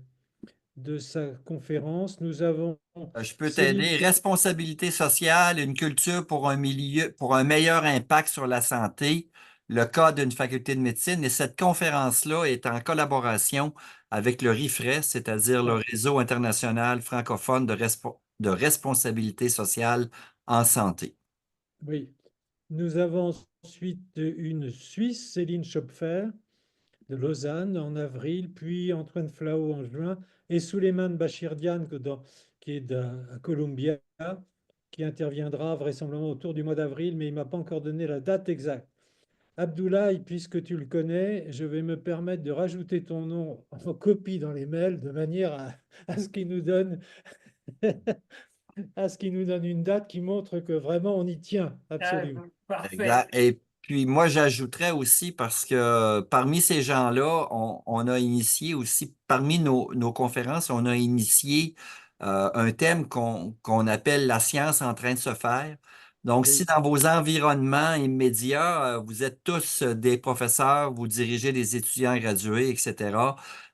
de sa conférence. Nous avons Je peux Céline. t'aider. Responsabilité sociale, une culture pour un milieu, pour un meilleur impact sur la santé, le cas d'une faculté de médecine. Et cette conférence-là est en collaboration avec le RIFRES, c'est-à-dire le Réseau international francophone de responsabilité sociale en santé. Oui. Nous avons ensuite une Suisse, Céline Schopfer, de Lausanne en avril, puis Antoine Flao en juin, et Souleymane Bachirdian, qui est à Columbia, qui interviendra vraisemblablement autour du mois d'avril, mais il ne m'a pas encore donné la date exacte. Abdoulaye, puisque tu le connais, je vais me permettre de rajouter ton nom en copie dans les mails de manière à ce qu'il nous donne à ce qu'il nous donne une date qui montre que vraiment on y tient, absolument. Parfait. Exact. Et puis moi, j'ajouterais aussi parce que parmi ces gens-là, on a initié aussi, parmi nos conférences, on a initié un thème qu'on appelle la science en train de se faire. Donc, si Oui, dans vos environnements immédiats, vous êtes tous des professeurs, vous dirigez des étudiants gradués, etc.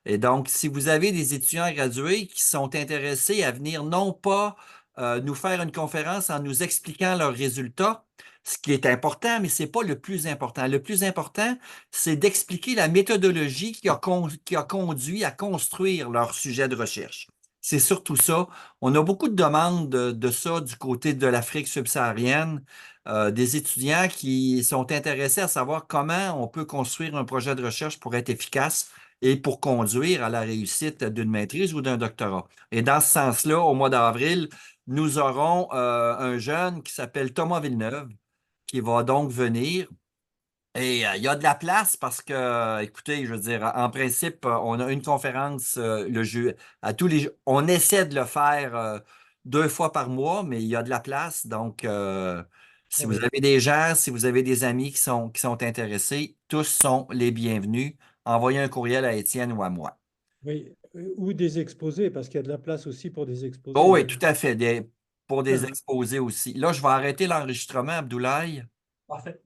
Et donc, si vous avez des étudiants gradués qui sont intéressés à venir non pas nous faire une conférence en nous expliquant leurs résultats, ce qui est important, mais ce n'est pas le plus important. Le plus important, c'est d'expliquer la méthodologie qui a conduit à construire leur sujet de recherche. C'est surtout ça. On a beaucoup de demandes de ça du côté de l'Afrique subsaharienne, des étudiants qui sont intéressés à savoir comment on peut construire un projet de recherche pour être efficace et pour conduire à la réussite d'une maîtrise ou d'un doctorat. Et dans ce sens-là, au mois d'avril, nous aurons un jeune qui s'appelle Thomas Villeneuve, qui va donc venir. Et il y a de la place parce que, écoutez, je veux dire, en principe, on a une conférence le jeu à tous les jours. On essaie de le faire 2 fois par mois, mais il y a de la place. Donc, si vous oui, avez des gens, si vous avez des amis qui sont intéressés, tous sont les bienvenus. Envoyez un courriel à Étienne ou à moi. oui. Ou des exposés, parce qu'il y a de la place aussi pour des Oh exposés. oui, tout à fait, pour des exposés aussi. Là, je vais arrêter l'enregistrement, Abdoulaye. Parfait.